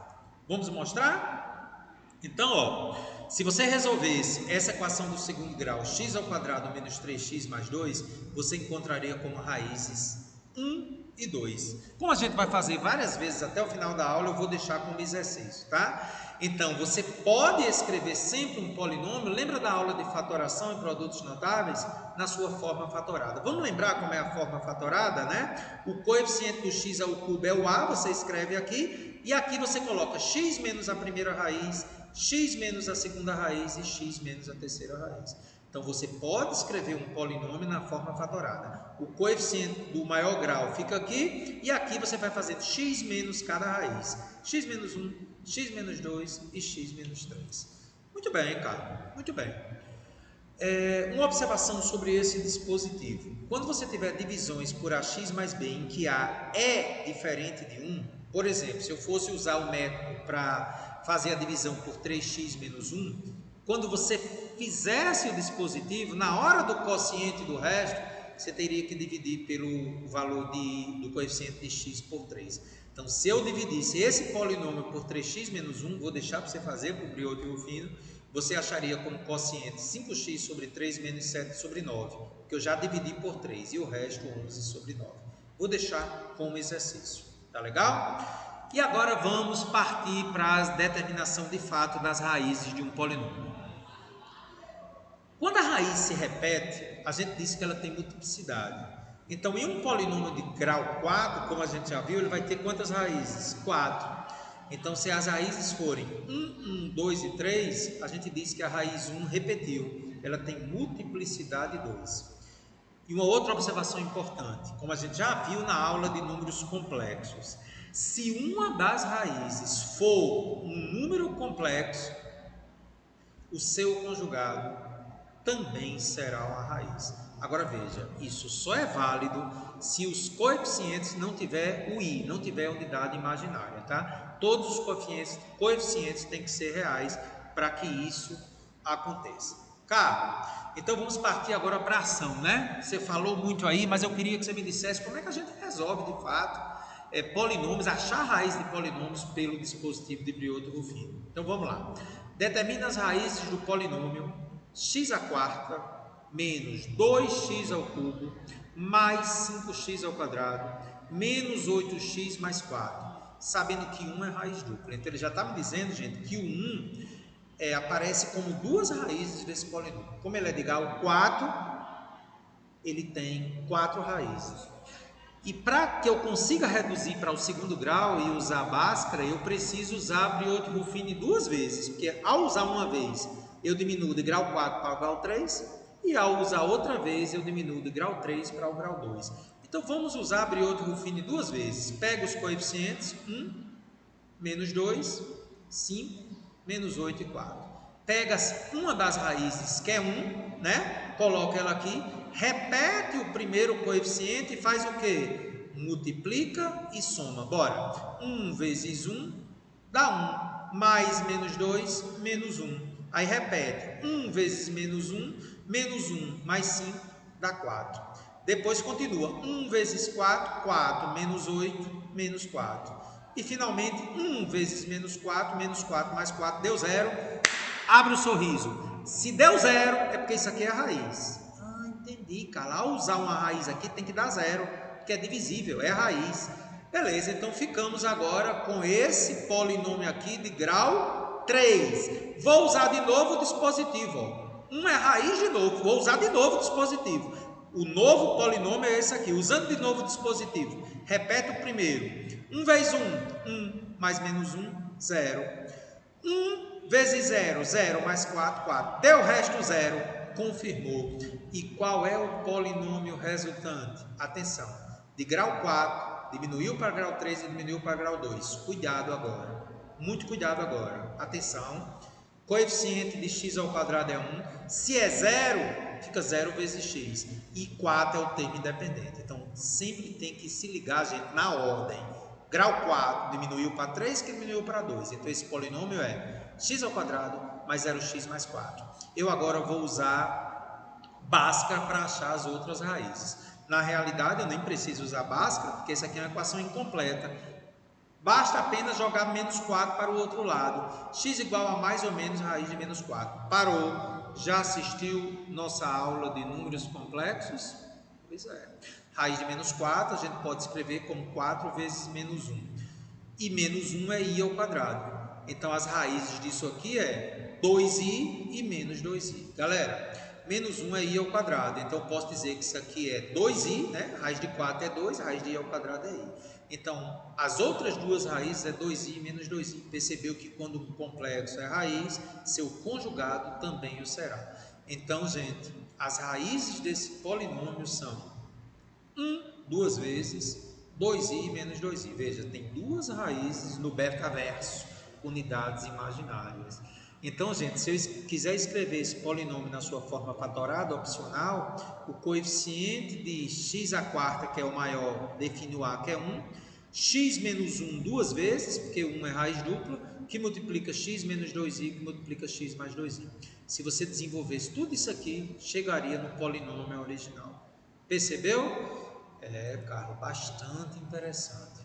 Vamos mostrar? Então, ó, se você resolvesse essa equação do segundo grau, x ao quadrado menos 3x mais 2, você encontraria como raízes 1 e 2. Como a gente vai fazer várias vezes até o final da aula, eu vou deixar como exercício, tá? Então, você pode escrever sempre um polinômio, lembra da aula de fatoração e produtos notáveis? Na sua forma fatorada. Vamos lembrar como é a forma fatorada, né? O coeficiente do x ao cubo é o a, você escreve aqui, e aqui você coloca x menos a primeira raiz, x menos a segunda raiz e x menos a terceira raiz. Então, você pode escrever um polinômio na forma fatorada. O coeficiente do maior grau fica aqui, e aqui você vai fazendo x menos cada raiz. X menos 1, x menos 2 e x menos 3. Muito bem, cara. Muito bem. Uma observação sobre esse dispositivo. Quando você tiver divisões por ax mais b, em que a é diferente de 1, por exemplo, se eu fosse usar o método para fazer a divisão por 3x menos 1, quando você fizesse o dispositivo, na hora do quociente do resto, você teria que dividir pelo valor do coeficiente de x por 3. Então, se eu dividisse esse polinômio por 3x menos 1, vou deixar para você fazer para o Briotto e o Rufino, você acharia como quociente 5x sobre 3 menos 7 sobre 9, que eu já dividi por 3, e o resto 11 sobre 9. Vou deixar como exercício, tá legal? E agora vamos partir para a determinação de fato das raízes de um polinômio. Quando a raiz se repete, a gente diz que ela tem multiplicidade. Então, em um polinômio de grau 4, como a gente já viu, ele vai ter quantas raízes? 4. Então, se as raízes forem 1, 1, 2 e 3, a gente diz que a raiz 1 repetiu. ela tem multiplicidade 2. E uma outra observação importante, como a gente já viu na aula de números complexos, se uma das raízes for um número complexo, o seu conjugado também será uma raiz. Agora veja, isso só é válido se os coeficientes não tiver o i, não tiver unidade imaginária, tá? Todos os coeficientes têm que ser reais para que isso aconteça. Carlos, então vamos partir agora para a ação, né? Você falou muito aí, mas eu queria que você me dissesse como é que a gente resolve de fato polinômios, achar a raiz de polinômios pelo dispositivo de Briotto-Ruffini. Então vamos lá. Determina as raízes do polinômio x à quarta menos 2x ao cubo mais 5x ao quadrado menos 8x mais 4, sabendo que 1 é raiz dupla. Então ele já está me dizendo, gente, que o 1 aparece como duas raízes desse polinômio. Como ele é de grau 4, ele tem 4 raízes. E para que eu consiga reduzir para o segundo grau e usar a Bhaskara, eu preciso usar Briotto-Ruffini duas vezes, porque ao usar uma vez, eu diminuo de grau 4 para o grau 3, e ao usar outra vez, eu diminuo de grau 3 para o grau 2. Então, vamos usar Briotto-Ruffini duas vezes. Pega os coeficientes, 1, menos 2, 5, menos 8 e 4. Pega uma das raízes, que é 1, né? Coloca ela aqui, repete o primeiro coeficiente e faz o quê? Multiplica e soma. Bora. 1 vezes 1 dá 1, mais menos 2, menos 1. Aí repete. 1 vezes menos 1 mais 5 dá 4. Depois continua. 1 vezes 4, 4, menos 8, menos 4. E finalmente, 1 vezes menos 4 mais 4 deu 0. Abre o sorriso. Se deu 0, é porque isso aqui é a raiz. Ah, entendi, cara. Ao usar uma raiz aqui, tem que dar 0, porque é divisível, é a raiz. Beleza, então ficamos agora com esse polinômio aqui de grau 3. Vou usar de novo o dispositivo. Ó. 1 é raiz de novo, vou usar de novo o dispositivo. O novo polinômio é esse aqui. Usando de novo o dispositivo, repete o primeiro. 1 vezes 1, 1, mais menos 1, 0. 1 vezes 0, 0 mais 4, 4. Deu o resto 0, confirmou. E qual é o polinômio resultante? Atenção, de grau 4, diminuiu para grau 3 e diminuiu para grau 2. Cuidado agora, muito cuidado agora. Atenção, coeficiente de x ao quadrado é 1. Se é 0, fica 0 vezes x. E 4 é o termo independente. Então, sempre tem que se ligar, gente, na ordem. Grau 4 diminuiu para 3, que diminuiu para 2. Então, esse polinômio é x ao quadrado mais 0x mais 4. Eu agora vou usar Bhaskara para achar as outras raízes. Na realidade, eu nem preciso usar Bhaskara, porque essa aqui é uma equação incompleta. Basta apenas jogar menos 4 para o outro lado. X igual a mais ou menos raiz de menos 4. Parou? Já assistiu nossa aula de números complexos? Pois é. Raiz de menos 4 a gente pode escrever como 4 vezes menos 1. E menos 1 é i ao quadrado. Então, as raízes disso aqui é 2i e menos 2i. Galera, menos 1 é i ao quadrado. Então, eu posso dizer que isso aqui é 2i, né? Raiz de 4 é 2, raiz de i ao quadrado é i. Então, as outras duas raízes é 2i e menos 2i. Percebeu que quando o complexo é raiz, seu conjugado também o será. Então, gente, as raízes desse polinômio são 1 duas vezes, 2i menos 2i. Veja, tem duas raízes no betaverso, unidades imaginárias. Então, gente, se eu quiser escrever esse polinômio na sua forma fatorada, opcional, o coeficiente de x à quarta, que é o maior, define o a, que é 1, x menos 1 duas vezes, porque 1 é raiz dupla, que multiplica x menos 2i, que multiplica x mais 2i. Se você desenvolvesse tudo isso aqui, chegaria no polinômio original. Percebeu? Carlos, bastante interessante.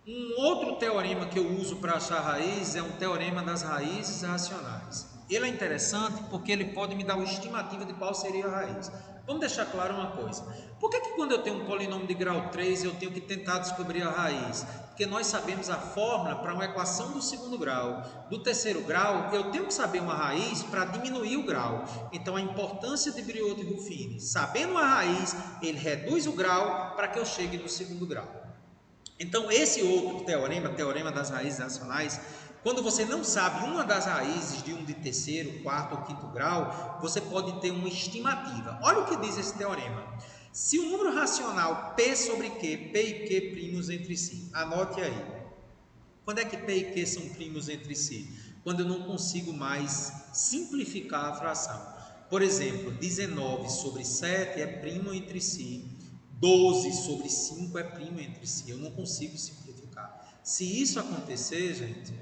Um outro teorema que eu uso para achar raiz é um teorema das raízes racionais. Ele é interessante porque ele pode me dar uma estimativa de qual seria a raiz. Vamos deixar claro uma coisa. Por que quando eu tenho um polinômio de grau 3 eu tenho que tentar descobrir a raiz? Porque nós sabemos a fórmula para uma equação do segundo grau. Do terceiro grau, eu tenho que saber uma raiz para diminuir o grau. Então, a importância de Briotto-Ruffini. Sabendo a raiz, ele reduz o grau para que eu chegue no segundo grau. Então, esse outro teorema, teorema das raízes racionais, Quando você não sabe uma das raízes de um de terceiro, quarto ou quinto grau, você pode ter uma estimativa. Olha o que diz esse teorema. Se o número racional P sobre Q, P e Q primos entre si, anote aí. Quando é que P e Q são primos entre si? Quando eu não consigo mais simplificar a fração. Por exemplo, 19 sobre 7 é primo entre si, 12 sobre 5 é primo entre si. Eu não consigo simplificar. Se isso acontecer, gente,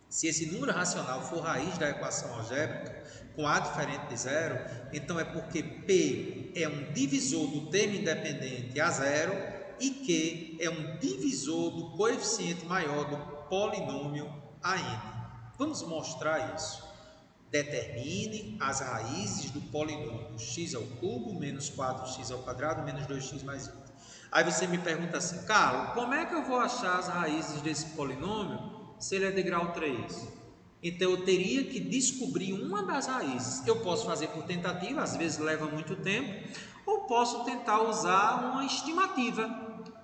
se esse número racional for raiz da equação algébrica, com A diferente de zero, então é porque P é um divisor do termo independente a zero e Q é um divisor do coeficiente maior do polinômio a n. Vamos mostrar isso. Determine as raízes do polinômio x ao cubo menos 4x ao quadrado menos 2x mais 20. Aí você me pergunta assim, Carlos, como é que eu vou achar as raízes desse polinômio se ele é de grau 3? Então eu teria que descobrir uma das raízes. Eu posso fazer por tentativa, às vezes leva muito tempo, ou posso tentar usar uma estimativa,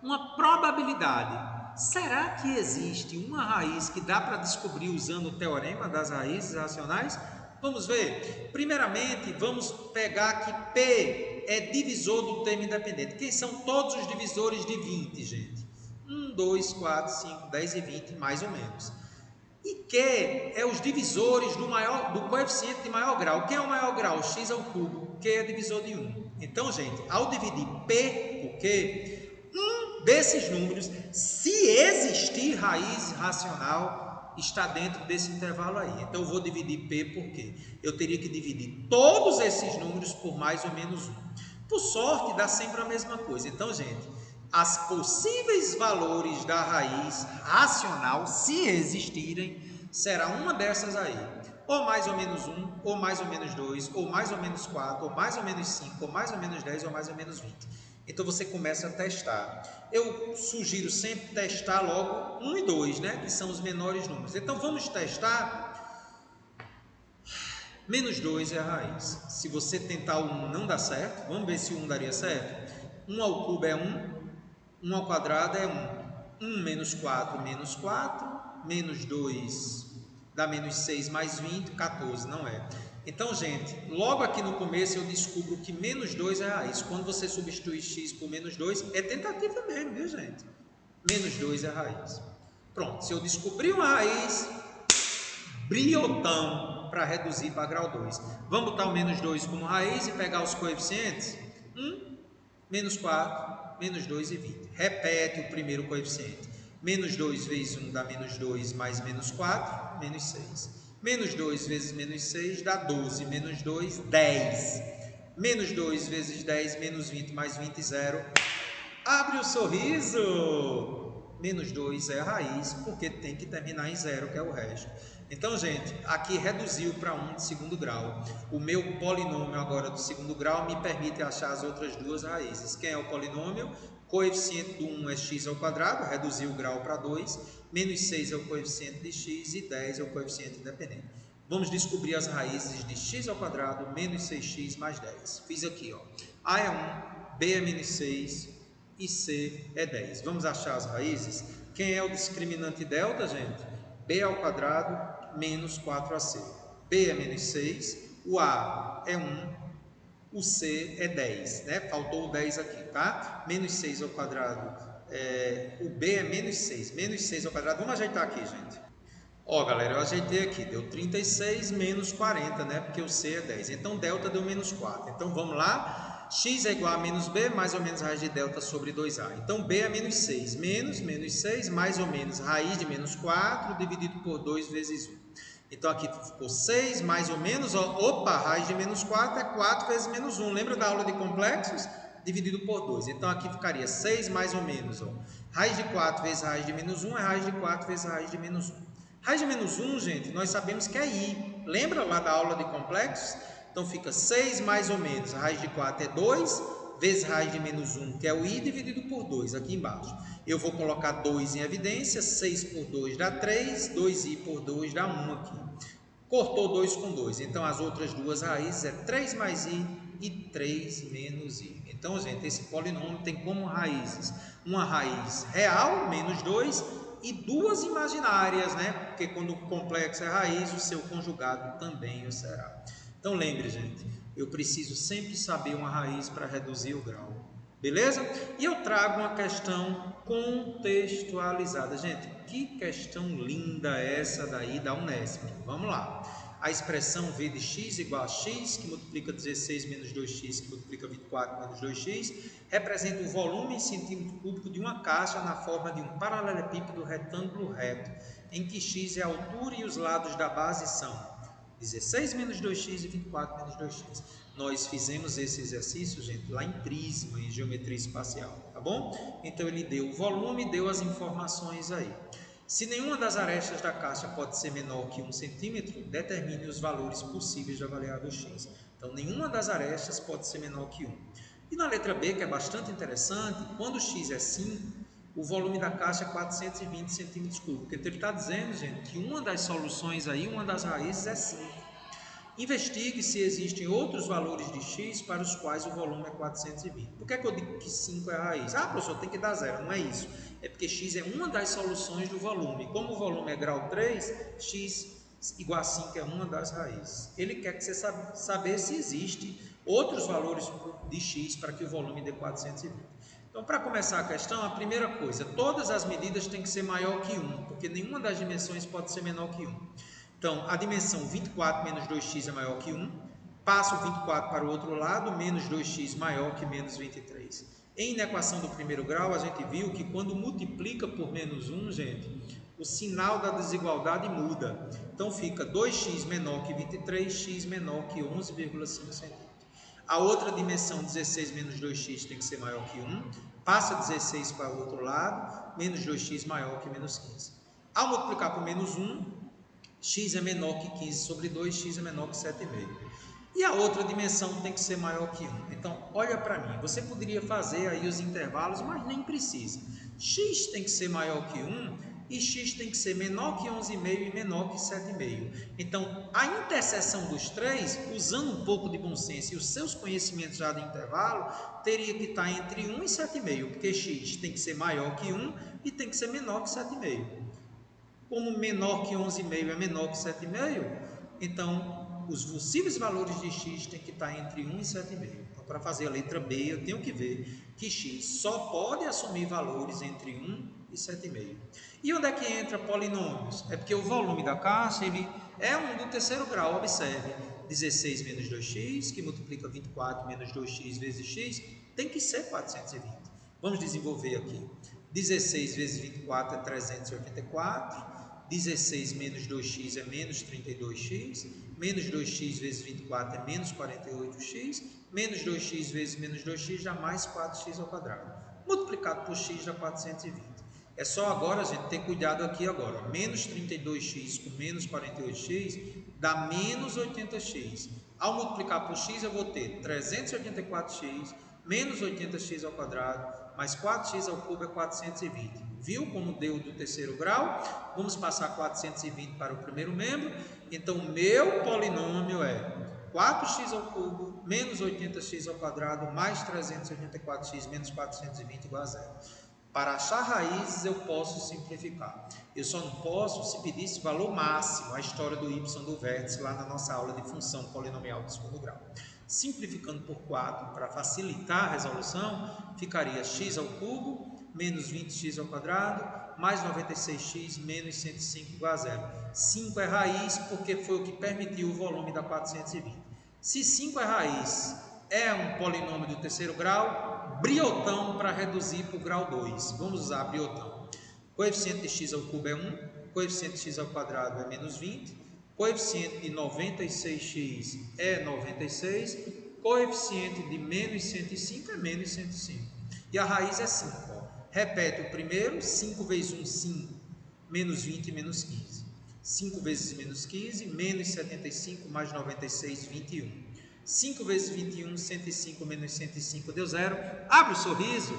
uma probabilidade. Será que existe uma raiz que dá para descobrir usando o teorema das raízes racionais? Vamos ver. Primeiramente, vamos pegar que P é divisor do termo independente. Quem são todos os divisores de 20, gente? 1, 2, 4, 5, 10 e 20, mais ou menos. E Q é os divisores do coeficiente de maior grau. Quem é o maior grau? X ao cubo. Q é divisor de 1. Então, gente, ao dividir P por Q, um desses números, se existir raiz racional, está dentro desse intervalo aí. Então, eu vou dividir P por Q. Eu teria que dividir todos esses números por mais ou menos 1. Por sorte, dá sempre a mesma coisa. Então, gente, as possíveis valores da raiz racional, se existirem, será uma dessas aí. Ou mais ou menos 1, ou mais ou menos 2, ou mais ou menos 4, ou mais ou menos 5, ou mais ou menos 10, ou mais ou menos 20. Então você começa a testar. Eu sugiro sempre testar logo 1 e 2, né? Que são os menores números. Então vamos testar. Menos 2 é a raiz. Se você tentar o 1 não dá certo, vamos ver se o 1 daria certo. 1 ao cubo é 1. 1 ao quadrado é 1. 1 menos 4, menos 4. Menos 2 dá menos 6 mais 20, 14, não é. Então, gente, logo aqui no começo eu descubro que menos 2 é a raiz. Quando você substitui x por menos 2, é tentativa mesmo, viu, gente? Menos 2 é a raiz. Pronto, se eu descobrir uma raiz, briotão para reduzir para grau 2. Vamos botar o menos 2 como raiz e pegar os coeficientes? 1, menos 4, menos 2 e 20. Repete o primeiro coeficiente. Menos 2 vezes 1 dá menos 2, mais menos 4, menos 6. Menos 2 vezes menos 6 dá 12, menos 2, 10. Menos 2 vezes 10, menos 20, mais 20, 0. Abre o sorriso! Menos 2 é a raiz, porque tem que terminar em 0, que é o resto. Então, gente, aqui reduziu para 1 de segundo grau. O meu polinômio agora do segundo grau me permite achar as outras duas raízes. Quem é o polinômio? Coeficiente do 1 é x ao quadrado, reduziu o grau para 2. Menos 6 é o coeficiente de x e 10 é o coeficiente independente. Vamos descobrir as raízes de x ao quadrado menos 6x mais 10. Fiz aqui, ó. A é 1, B é menos 6 e C é 10. Vamos achar as raízes? Quem é o discriminante delta, gente? B ao quadrado menos 4AC. B é menos 6, o A é 1, o C é 10, né? Faltou o 10 aqui, tá? Menos 6 ao quadrado, o B é menos 6. Menos 6 ao quadrado, vamos ajeitar aqui, gente. Ó, galera, eu ajeitei aqui, deu 36 menos 40, né? Porque o C é 10. Então, delta deu menos 4. Então, vamos lá. X é igual a menos B, mais ou menos raiz de delta sobre 2A. Então, B é menos 6. Menos 6, mais ou menos raiz de menos 4, dividido por 2 vezes 1. Então, aqui ficou 6, mais ou menos, ó. Opa, raiz de menos 4 é 4 vezes menos 1. Lembra da aula de complexos? Dividido por 2. Então, aqui ficaria 6 mais ou menos, ó. Raiz de 4 vezes raiz de menos 1 é raiz de 4 vezes raiz de menos 1. Raiz de menos 1, gente, nós sabemos que é i. Lembra lá da aula de complexos? Então fica 6 mais ou menos, raiz de 4 é 2, vezes raiz de menos 1, que é o i, dividido por 2, aqui embaixo. Eu vou colocar 2 em evidência, 6 por 2 dá 3, 2i por 2 dá 1 aqui. Cortou 2 com 2, então as outras duas raízes é 3 mais i e 3 menos i. Então, gente, esse polinômio tem como raízes uma raiz real, menos 2, e duas imaginárias, né? Porque quando o complexo é raiz, o seu conjugado também o será. Então lembre, gente, eu preciso sempre saber uma raiz para reduzir o grau. Beleza? E eu trago uma questão contextualizada. Gente, que questão linda essa daí da Unesp. Vamos lá. A expressão V de x igual a x, que multiplica 16 menos 2x, que multiplica 24 menos 2x, representa o volume em centímetro cúbico de uma caixa na forma de um paralelepípedo retângulo reto, em que x é a altura e os lados da base são 16 menos 2x e 24 menos 2x. Nós fizemos esse exercício, gente, lá em Prisma, em Geometria Espacial, tá bom? Então ele deu o volume, deu as informações aí. Se nenhuma das arestas da caixa pode ser menor que 1 centímetro, determine os valores possíveis da variável x. Então, nenhuma das arestas pode ser menor que 1. E na letra B, que é bastante interessante, quando x é 5, o volume da caixa é 420 centímetros cúbicos. Então, ele está dizendo, gente, que uma das soluções aí, uma das raízes é 5. Investigue se existem outros valores de x para os quais o volume é 420. Por que eu digo que 5 é a raiz? Ah, professor, tem que dar zero. Não é isso. É porque x é uma das soluções do volume. Como o volume é grau 3, x igual a 5 é uma das raízes. Ele quer que você saber se existem outros valores de x para que o volume dê 420. Então, para começar a questão, a primeira coisa, todas as medidas têm que ser maior que 1, porque nenhuma das dimensões pode ser menor que 1. Então, a dimensão 24 menos 2x é maior que 1, passo o 24 para o outro lado, menos 2x maior que menos 23. Em equação do primeiro grau, a gente viu que quando multiplica por menos 1, gente, o sinal da desigualdade muda. Então, fica 2x menor que 23, x menor que 11,5 centímetros. A outra dimensão, 16 menos 2x, tem que ser maior que 1, passa 16 para o outro lado, menos 2x maior que menos 15. Ao multiplicar por menos 1, x é menor que 15 sobre 2, x é menor que 7,5. E a outra dimensão tem que ser maior que 1. Então, olha para mim, você poderia fazer aí os intervalos, mas nem precisa. X tem que ser maior que 1 e x tem que ser menor que 11,5 e menor que 7,5. Então, a interseção dos três, usando um pouco de bom senso e os seus conhecimentos já de intervalo, teria que estar entre 1 e 7,5, porque x tem que ser maior que 1 e tem que ser menor que 7,5. Como menor que 11,5 é menor que 7,5, então os possíveis valores de x tem que estar entre 1 e 7,5. Então, para fazer a letra B, eu tenho que ver que x só pode assumir valores entre 1 e 7,5. E onde é que entra polinômios? É porque o volume da caixa ele é um do terceiro grau, observe. 16 menos 2x, que multiplica 24 menos 2x vezes x, tem que ser 420. Vamos desenvolver aqui. 16 vezes 24 é 384. 16 menos 2x é menos 32x, menos 2x vezes 24 é menos 48x, menos 2x vezes menos 2x dá mais 4x ao quadrado. Multiplicado por x dá 420. É só agora, a gente, ter cuidado aqui agora. Menos 32x com menos 48x dá menos 80x. Ao multiplicar por x, eu vou ter 384x menos 80x ao quadrado, mais 4x ao cubo é 420. Viu como deu do terceiro grau? Vamos passar 420 para o primeiro membro. Então, meu polinômio é 4x ao cubo menos 80x ao quadrado mais 384x menos 420 igual a zero. Para achar raízes, eu posso simplificar. Eu só não posso se pedisse valor máximo, a história do y do vértice, lá na nossa aula de função polinomial de segundo grau. Simplificando por 4, para facilitar a resolução, ficaria x ao cubo, menos 20x ao quadrado, mais 96x, menos 105 igual a zero. 5 é raiz, porque foi o que permitiu o volume da 420. Se 5 é raiz, é um polinômio do terceiro grau, briotão para reduzir para o grau 2. Vamos usar briotão. Coeficiente de x ao cubo é 1, coeficiente de x ao quadrado é menos 20, coeficiente de 96x é 96, coeficiente de menos 105 é menos 105. E a raiz é 5. Ó. Repete o primeiro, 5 vezes 1, 5, menos 20, menos 15. 5 vezes menos 15, menos 75, mais 96, 21. 5 vezes 21, 105 menos 105 deu zero. Abre o sorriso.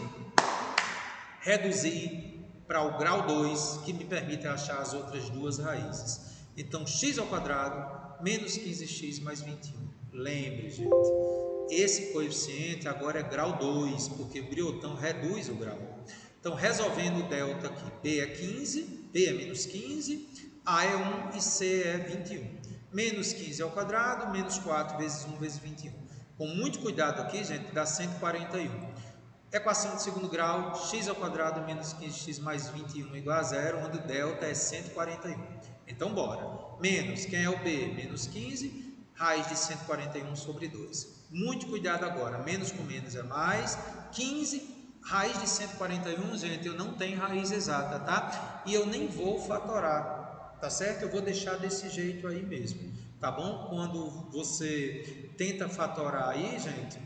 Reduzir para o grau 2, que me permite achar as outras duas raízes. Então, x ao quadrado, menos 15x mais 21. Lembre, gente, esse coeficiente agora é grau 2, porque o briotão reduz o grau. Então, resolvendo o delta aqui, B é 15, B é menos 15, A é 1 e C é 21. Menos 15 ao quadrado, menos 4 vezes 1 vezes 21. Com muito cuidado aqui, gente, dá 141. Equação de segundo grau, x ao quadrado menos 15x mais 21 igual a zero, onde o delta é 141. Então, bora. Menos, quem é o B? Menos 15, raiz de 141 sobre 2. Muito cuidado agora, menos com menos é mais, 15, raiz de 141, gente, eu não tenho raiz exata, tá? E eu nem vou fatorar, tá certo? Eu vou deixar desse jeito aí mesmo, tá bom? Quando você tenta fatorar aí, gente,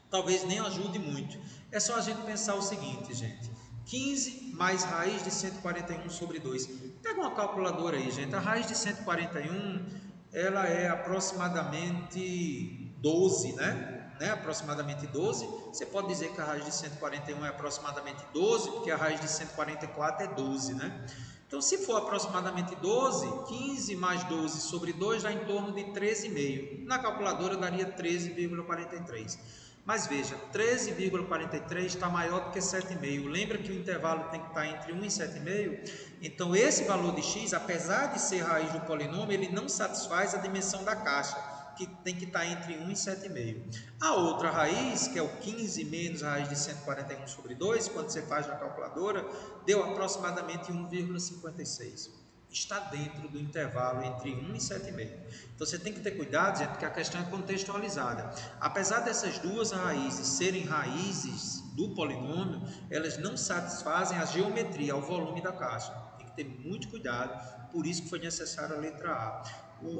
talvez nem ajude muito. É só a gente pensar o seguinte, gente. 15 mais raiz de 141 sobre 2. Pega uma calculadora aí, gente. A raiz de 141, ela é aproximadamente 12, né? Aproximadamente 12. Você pode dizer que a raiz de 141 é aproximadamente 12, porque a raiz de 144 é 12, né? Então, se for aproximadamente 12, 15 mais 12 sobre 2 dá em torno de 13,5. Na calculadora daria 13,43. Mas veja, 13,43 está maior do que 7,5. Lembra que o intervalo tem que estar entre 1 e 7,5? Então, esse valor de x, apesar de ser raiz do polinômio, ele não satisfaz a dimensão da caixa, que tem que estar entre 1 e 7,5. A outra raiz, que é o 15 menos a raiz de 141 sobre 2, quando você faz na calculadora, deu aproximadamente 1,56. Está dentro do intervalo entre 1 e 7,5. Então, você tem que ter cuidado, gente, porque a questão é contextualizada. Apesar dessas duas raízes serem raízes do polinômio, elas não satisfazem a geometria, o volume da caixa. Tem que ter muito cuidado, por isso que foi necessária a letra A.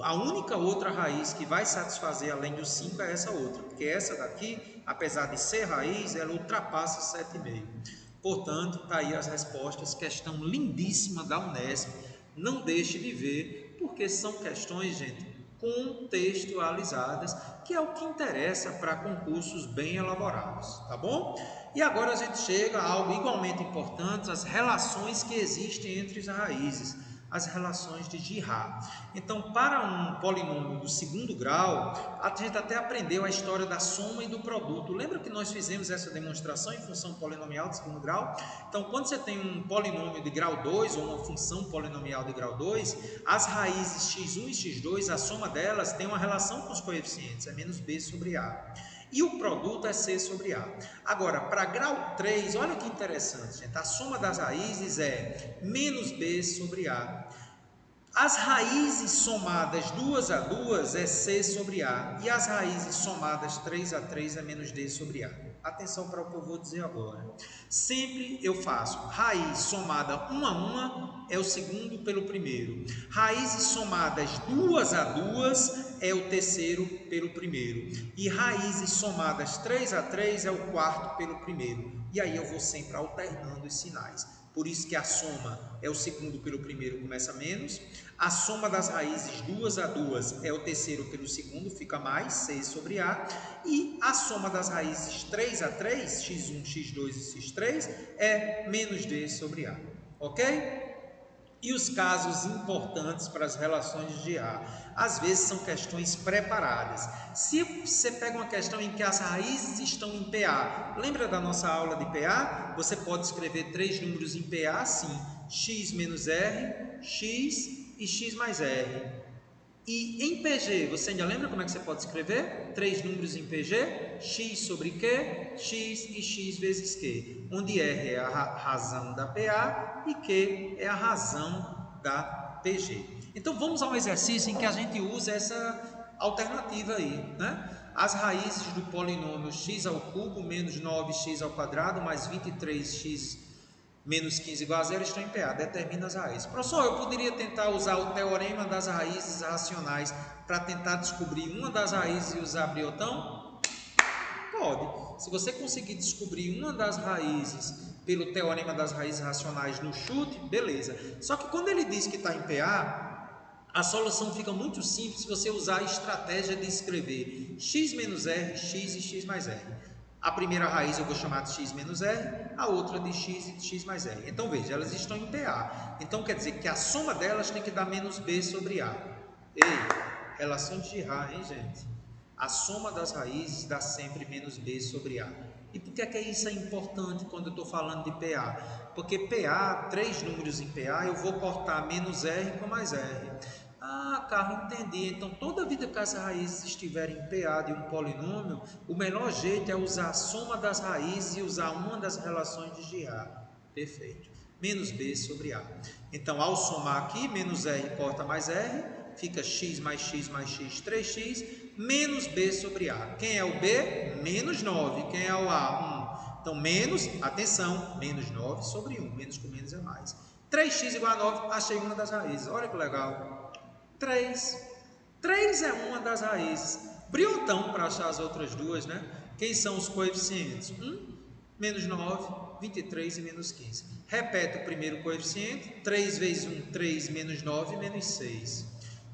A única outra raiz que vai satisfazer além do 5 é essa outra, porque essa daqui, apesar de ser raiz, ela ultrapassa 7,5. Portanto, está aí as respostas, questão lindíssima da Unesp. Não deixe de ver, porque são questões, gente, contextualizadas, que é o que interessa para concursos bem elaborados, tá bom? E agora a gente chega a algo igualmente importante, as relações que existem entre as raízes, as relações de Girard. Então, para um polinômio do segundo grau, a gente até aprendeu a história da soma e do produto. Lembra que nós fizemos essa demonstração em função polinomial de segundo grau? Então, quando você tem um polinômio de grau 2 ou uma função polinomial de grau 2, as raízes x1 e x2, a soma delas tem uma relação com os coeficientes, é menos b sobre a. E o produto é C sobre A. Agora, para grau 3, olha que interessante, gente. A soma das raízes é menos B sobre A. As raízes somadas 2 a 2 é C sobre A. E as raízes somadas 3 a 3 é menos D sobre A. Atenção para o que eu vou dizer agora. Sempre eu faço raiz somada 1 a 1 é o segundo pelo primeiro. Raízes somadas 2 a 2 é o terceiro pelo primeiro. E raízes somadas 3 a 3 é o quarto pelo primeiro. E aí eu vou sempre alternando os sinais. Por isso que a soma é o segundo pelo primeiro, começa menos. A soma das raízes 2 a 2 é o terceiro pelo segundo, fica mais, C sobre A. E a soma das raízes 3 a 3, x1, x2 e x3, é menos D sobre A. Ok? E os casos importantes para as relações de Girard? Às vezes são questões preparadas. Se você pega uma questão em que as raízes estão em PA, lembra da nossa aula de PA? Você pode escrever três números em PA assim, x menos R, x e x mais R. E em PG, você ainda lembra como é que você pode escrever? Três números em PG, x sobre Q, x e x vezes Q, onde R é a razão da PA e Q é a razão da PG. Então vamos ao exercício em que a gente usa essa alternativa aí, né? As raízes do polinômio x ao cubo menos 9x ao quadrado mais 23x menos 15 igual a zero estão em PA, determina as raízes. Professor, eu poderia tentar usar o teorema das raízes racionais para tentar descobrir uma das raízes e usar Briotão? Pode. Se você conseguir descobrir uma das raízes pelo teorema das raízes racionais no chute, beleza. Só que quando ele diz que está em PA, a solução fica muito simples se você usar a estratégia de escrever x menos r, x e x mais r. A primeira raiz eu vou chamar de x menos r, a outra de x e de x mais r. Então veja, elas estão em PA. Então quer dizer que a soma delas tem que dar menos b sobre a. Ei, relação de Girard, hein, gente? A soma das raízes dá sempre menos b sobre a. E por que é isso é importante quando eu estou falando de PA? Porque PA, 3 números em PA, eu vou cortar menos R com mais R. Ah, Carlos, entendi. Então, toda vida que as raízes estiverem em PA de um polinômio, o melhor jeito é usar a soma das raízes e usar uma das relações de Girard. Perfeito. Menos B sobre A. Então, ao somar aqui, menos R corta mais R, fica x mais x mais x, 3x, menos B sobre A. Quem é o B? Menos 9. Quem é o A? 1. Então, menos, atenção, menos 9 sobre 1. Menos com menos é mais. 3x igual a 9, achei uma das raízes. Olha que legal. 3. 3 é uma das raízes. Briotão para achar as outras duas, né? Quem são os coeficientes? 1, menos 9, 23 e menos 15. Repete o primeiro coeficiente. 3 vezes 1, 3, menos 9, menos 6.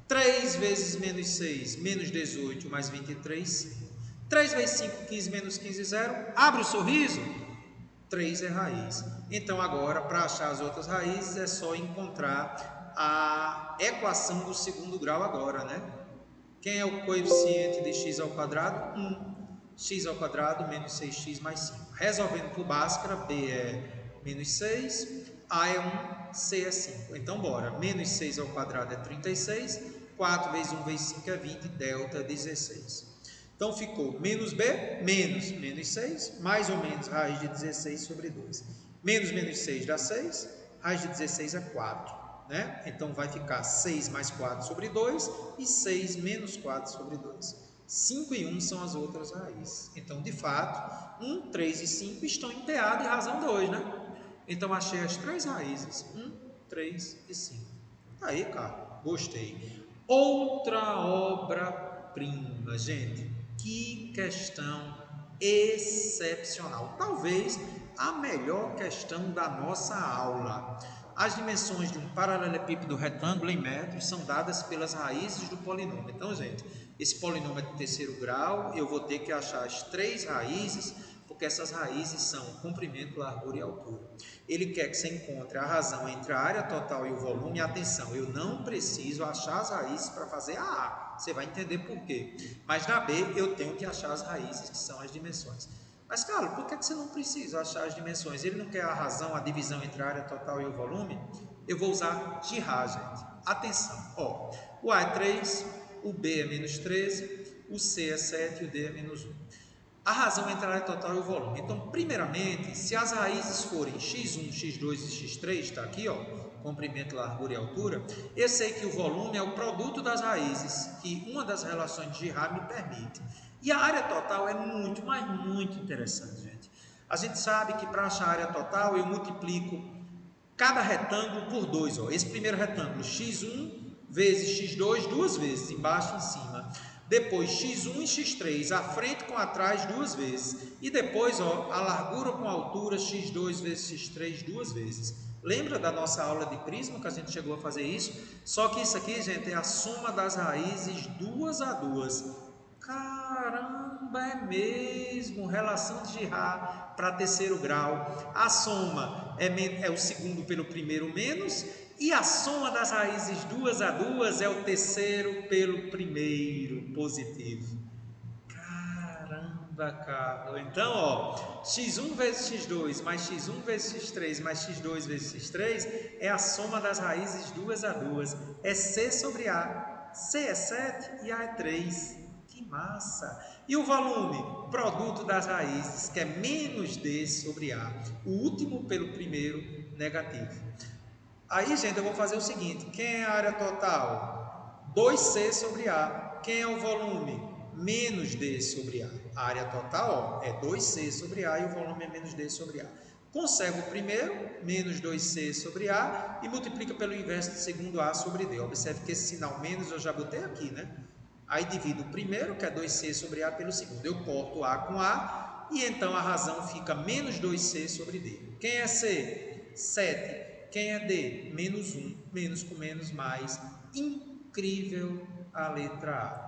3 vezes menos 6, menos 18, mais 23, 5. 3 vezes 5, 15, menos 15, 0. Abre o sorriso. 3 é raiz. Então, agora, para achar as outras raízes, é só encontrar a equação do segundo grau agora, né? Quem é o coeficiente de x ao quadrado? 1. X ao quadrado menos 6x mais 5. Resolvendo por Bhaskara, B é menos 6, A é 1, C é 5. Então, bora. Menos 6 ao quadrado é 36, 4 vezes 1 vezes 5 é 20, delta é 16. Então, ficou menos B, menos 6, mais ou menos raiz de 16 sobre 2. Menos 6 dá 6, raiz de 16 é 4. Né? Então, vai ficar 6 mais 4 sobre 2 e 6 menos 4 sobre 2. 5 e 1 são as outras raízes. Então, de fato, 1, 3 e 5 estão em PA de razão 2, né? Então, achei as 3 raízes, 1, 3 e 5. Aí, cara, gostei. Outra obra-prima, gente. Que questão excepcional. Talvez a melhor questão da nossa aula. As dimensões de um paralelepípedo retângulo em metros são dadas pelas raízes do polinômio. Então, gente, esse polinômio é de terceiro grau, eu vou ter que achar as 3 raízes, porque essas raízes são comprimento, largura e altura. Ele quer que você encontre a razão entre a área total e o volume. E atenção, eu não preciso achar as raízes para fazer a A. Você vai entender por quê. Mas na B, eu tenho que achar as raízes, que são as dimensões. Mas, Carlos, por que você não precisa achar as dimensões? Ele não quer a razão, a divisão entre a área total e o volume? Eu vou usar Girard, gente. Atenção, ó, o A é 3, o B é menos 13, o C é 7 e o D é menos 1. A razão entre a área total e o volume. Então, primeiramente, se as raízes forem x1, x2 e x3, está aqui, ó, comprimento, largura e altura, eu sei que o volume é o produto das raízes, que uma das relações de Girard me permite. E a área total é muito, mas muito interessante, gente. A gente sabe que para achar a área total, eu multiplico cada retângulo por 2. Ó. Esse primeiro retângulo, x1 vezes x2, 2 vezes, embaixo e em cima. Depois, x1 e x3, a frente com atrás, 2 vezes. E depois, ó, a largura com a altura, x2 vezes x3, 2 vezes. Lembra da nossa aula de prisma que a gente chegou a fazer isso? Só que isso aqui, gente, é a soma das raízes 2 a 2. Caramba, é mesmo, relação de Girard para terceiro grau. A soma é o segundo pelo primeiro menos, e a soma das raízes 2 a 2 é o terceiro pelo primeiro positivo. Caramba, Carlos. Então, ó, x1 vezes x2 mais x1 vezes x3 mais x2 vezes x3 é a soma das raízes 2 a 2. É C sobre A. C é 7 e A é 3. Que massa! E o volume? Produto das raízes, que é menos D sobre A. O último pelo primeiro, negativo. Aí, gente, eu vou fazer o seguinte. Quem é a área total? 2C sobre A. Quem é o volume? Menos D sobre A. A área total, ó, é 2C sobre A e o volume é menos D sobre A. Conserva o primeiro, menos 2C sobre A, e multiplica pelo inverso de segundo A sobre D. Observe que esse sinal menos eu já botei aqui, né? Aí divido o primeiro, que é 2C sobre A, pelo segundo. Eu corto A com A, e então a razão fica menos 2C sobre D. Quem é C? 7. Quem é D? Menos 1. Menos com menos, mais. Incrível a letra A.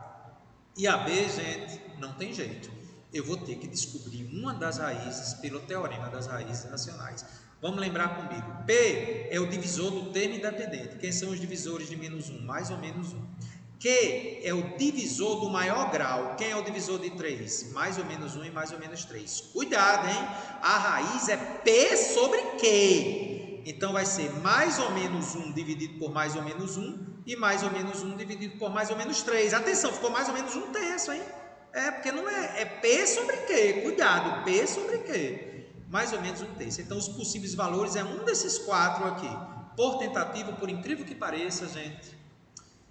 E a B, gente, não tem jeito. Eu vou ter que descobrir uma das raízes pelo teorema das raízes racionais. Vamos lembrar comigo. P é o divisor do termo independente. Quem são os divisores de menos 1? Mais ou menos 1. Q é o divisor do maior grau. Quem é o divisor de 3? Mais ou menos 1 e mais ou menos 3. Cuidado, hein? A raiz é P sobre Q. Então, vai ser mais ou menos 1 dividido por mais ou menos 1 e mais ou menos 1 dividido por mais ou menos 3. Atenção, ficou mais ou menos 1/3, hein? Porque não é P sobre Q. Cuidado, P sobre Q. Mais ou menos 1/3. Então, os possíveis valores é um desses 4 aqui. Por tentativa, por incrível que pareça, gente,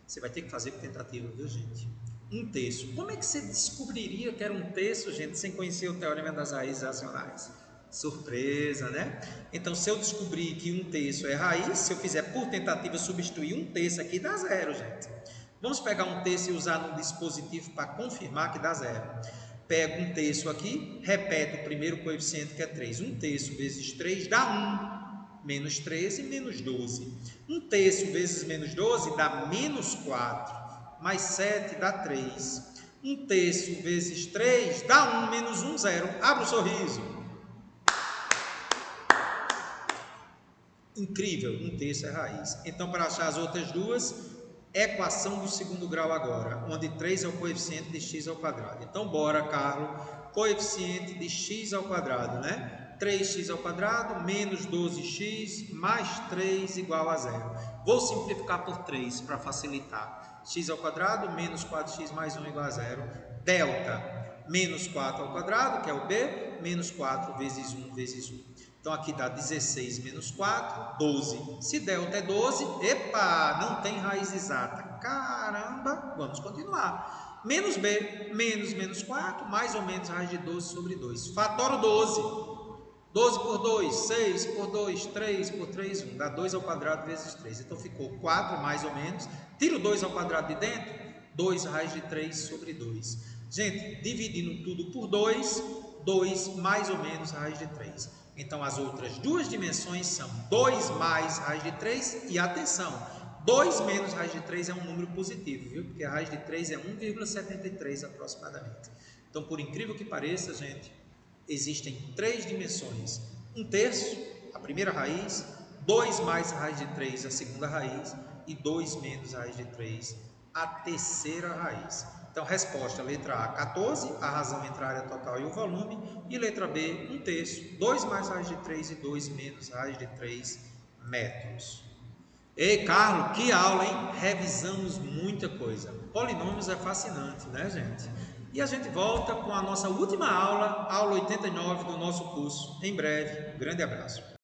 você vai ter que fazer por tentativa, viu, gente? 1/3. Como é que você descobriria que era 1/3, gente, sem conhecer o teorema das raízes racionais? Surpresa, né? Então, se eu descobrir que 1/3 é raiz, se eu fizer por tentativa substituir 1/3 aqui, dá 0, gente. Vamos pegar 1/3 e usar no dispositivo para confirmar que dá 0. Pego 1/3 aqui, repeto o primeiro coeficiente, que é 3. 1/3 vezes 3 dá 1. Menos 13, menos 12. 1/3 vezes menos 12 dá menos 4. Mais 7 dá 3. 1/3 vezes 3 dá 1, menos 1, 0. Abra o sorriso. Incrível, 1/3 é raiz. Então, para achar as outras duas, equação do segundo grau agora, onde 3 é o coeficiente de x ao quadrado. Então, bora, Carlos. Coeficiente de x ao quadrado, né? 3x ao quadrado menos 12x mais 3 igual a 0. Vou simplificar por 3 para facilitar. X ao quadrado menos 4x mais 1 igual a 0. Delta menos 4 ao quadrado, que é o b, menos 4 vezes 1 vezes 1. Então, aqui dá 16 menos 4, 12. Se delta é 12, epa, não tem raiz exata. Caramba, vamos continuar. Menos b, menos 4, mais ou menos raiz de 12 sobre 2. Fatoro 12. 12 por 2, 6 por 2, 3 por 3, 1. Dá 2 ao quadrado vezes 3. Então, ficou 4 mais ou menos. Tiro 2 ao quadrado de dentro, 2 raiz de 3 sobre 2. Gente, dividindo tudo por 2, 2 mais ou menos raiz de 3. Então, as outras duas dimensões são 2 mais raiz de 3 e, atenção, 2 menos raiz de 3 é um número positivo, viu? Porque a raiz de 3 é 1,73 aproximadamente. Então, por incrível que pareça, gente, existem 3 dimensões. 1/3, a primeira raiz, 2 mais raiz de 3, a segunda raiz, e 2 menos raiz de 3, a terceira raiz. Então, resposta, letra A, 14, a razão entre a área total e o volume, e letra B, 1/3, 2 mais raiz de 3 e 2 menos raiz de 3 metros. Ei, Carlos, que aula, hein? Revisamos muita coisa. Polinômios é fascinante, né, gente? E a gente volta com a nossa última aula, aula 89 do nosso curso, em breve. Um grande abraço.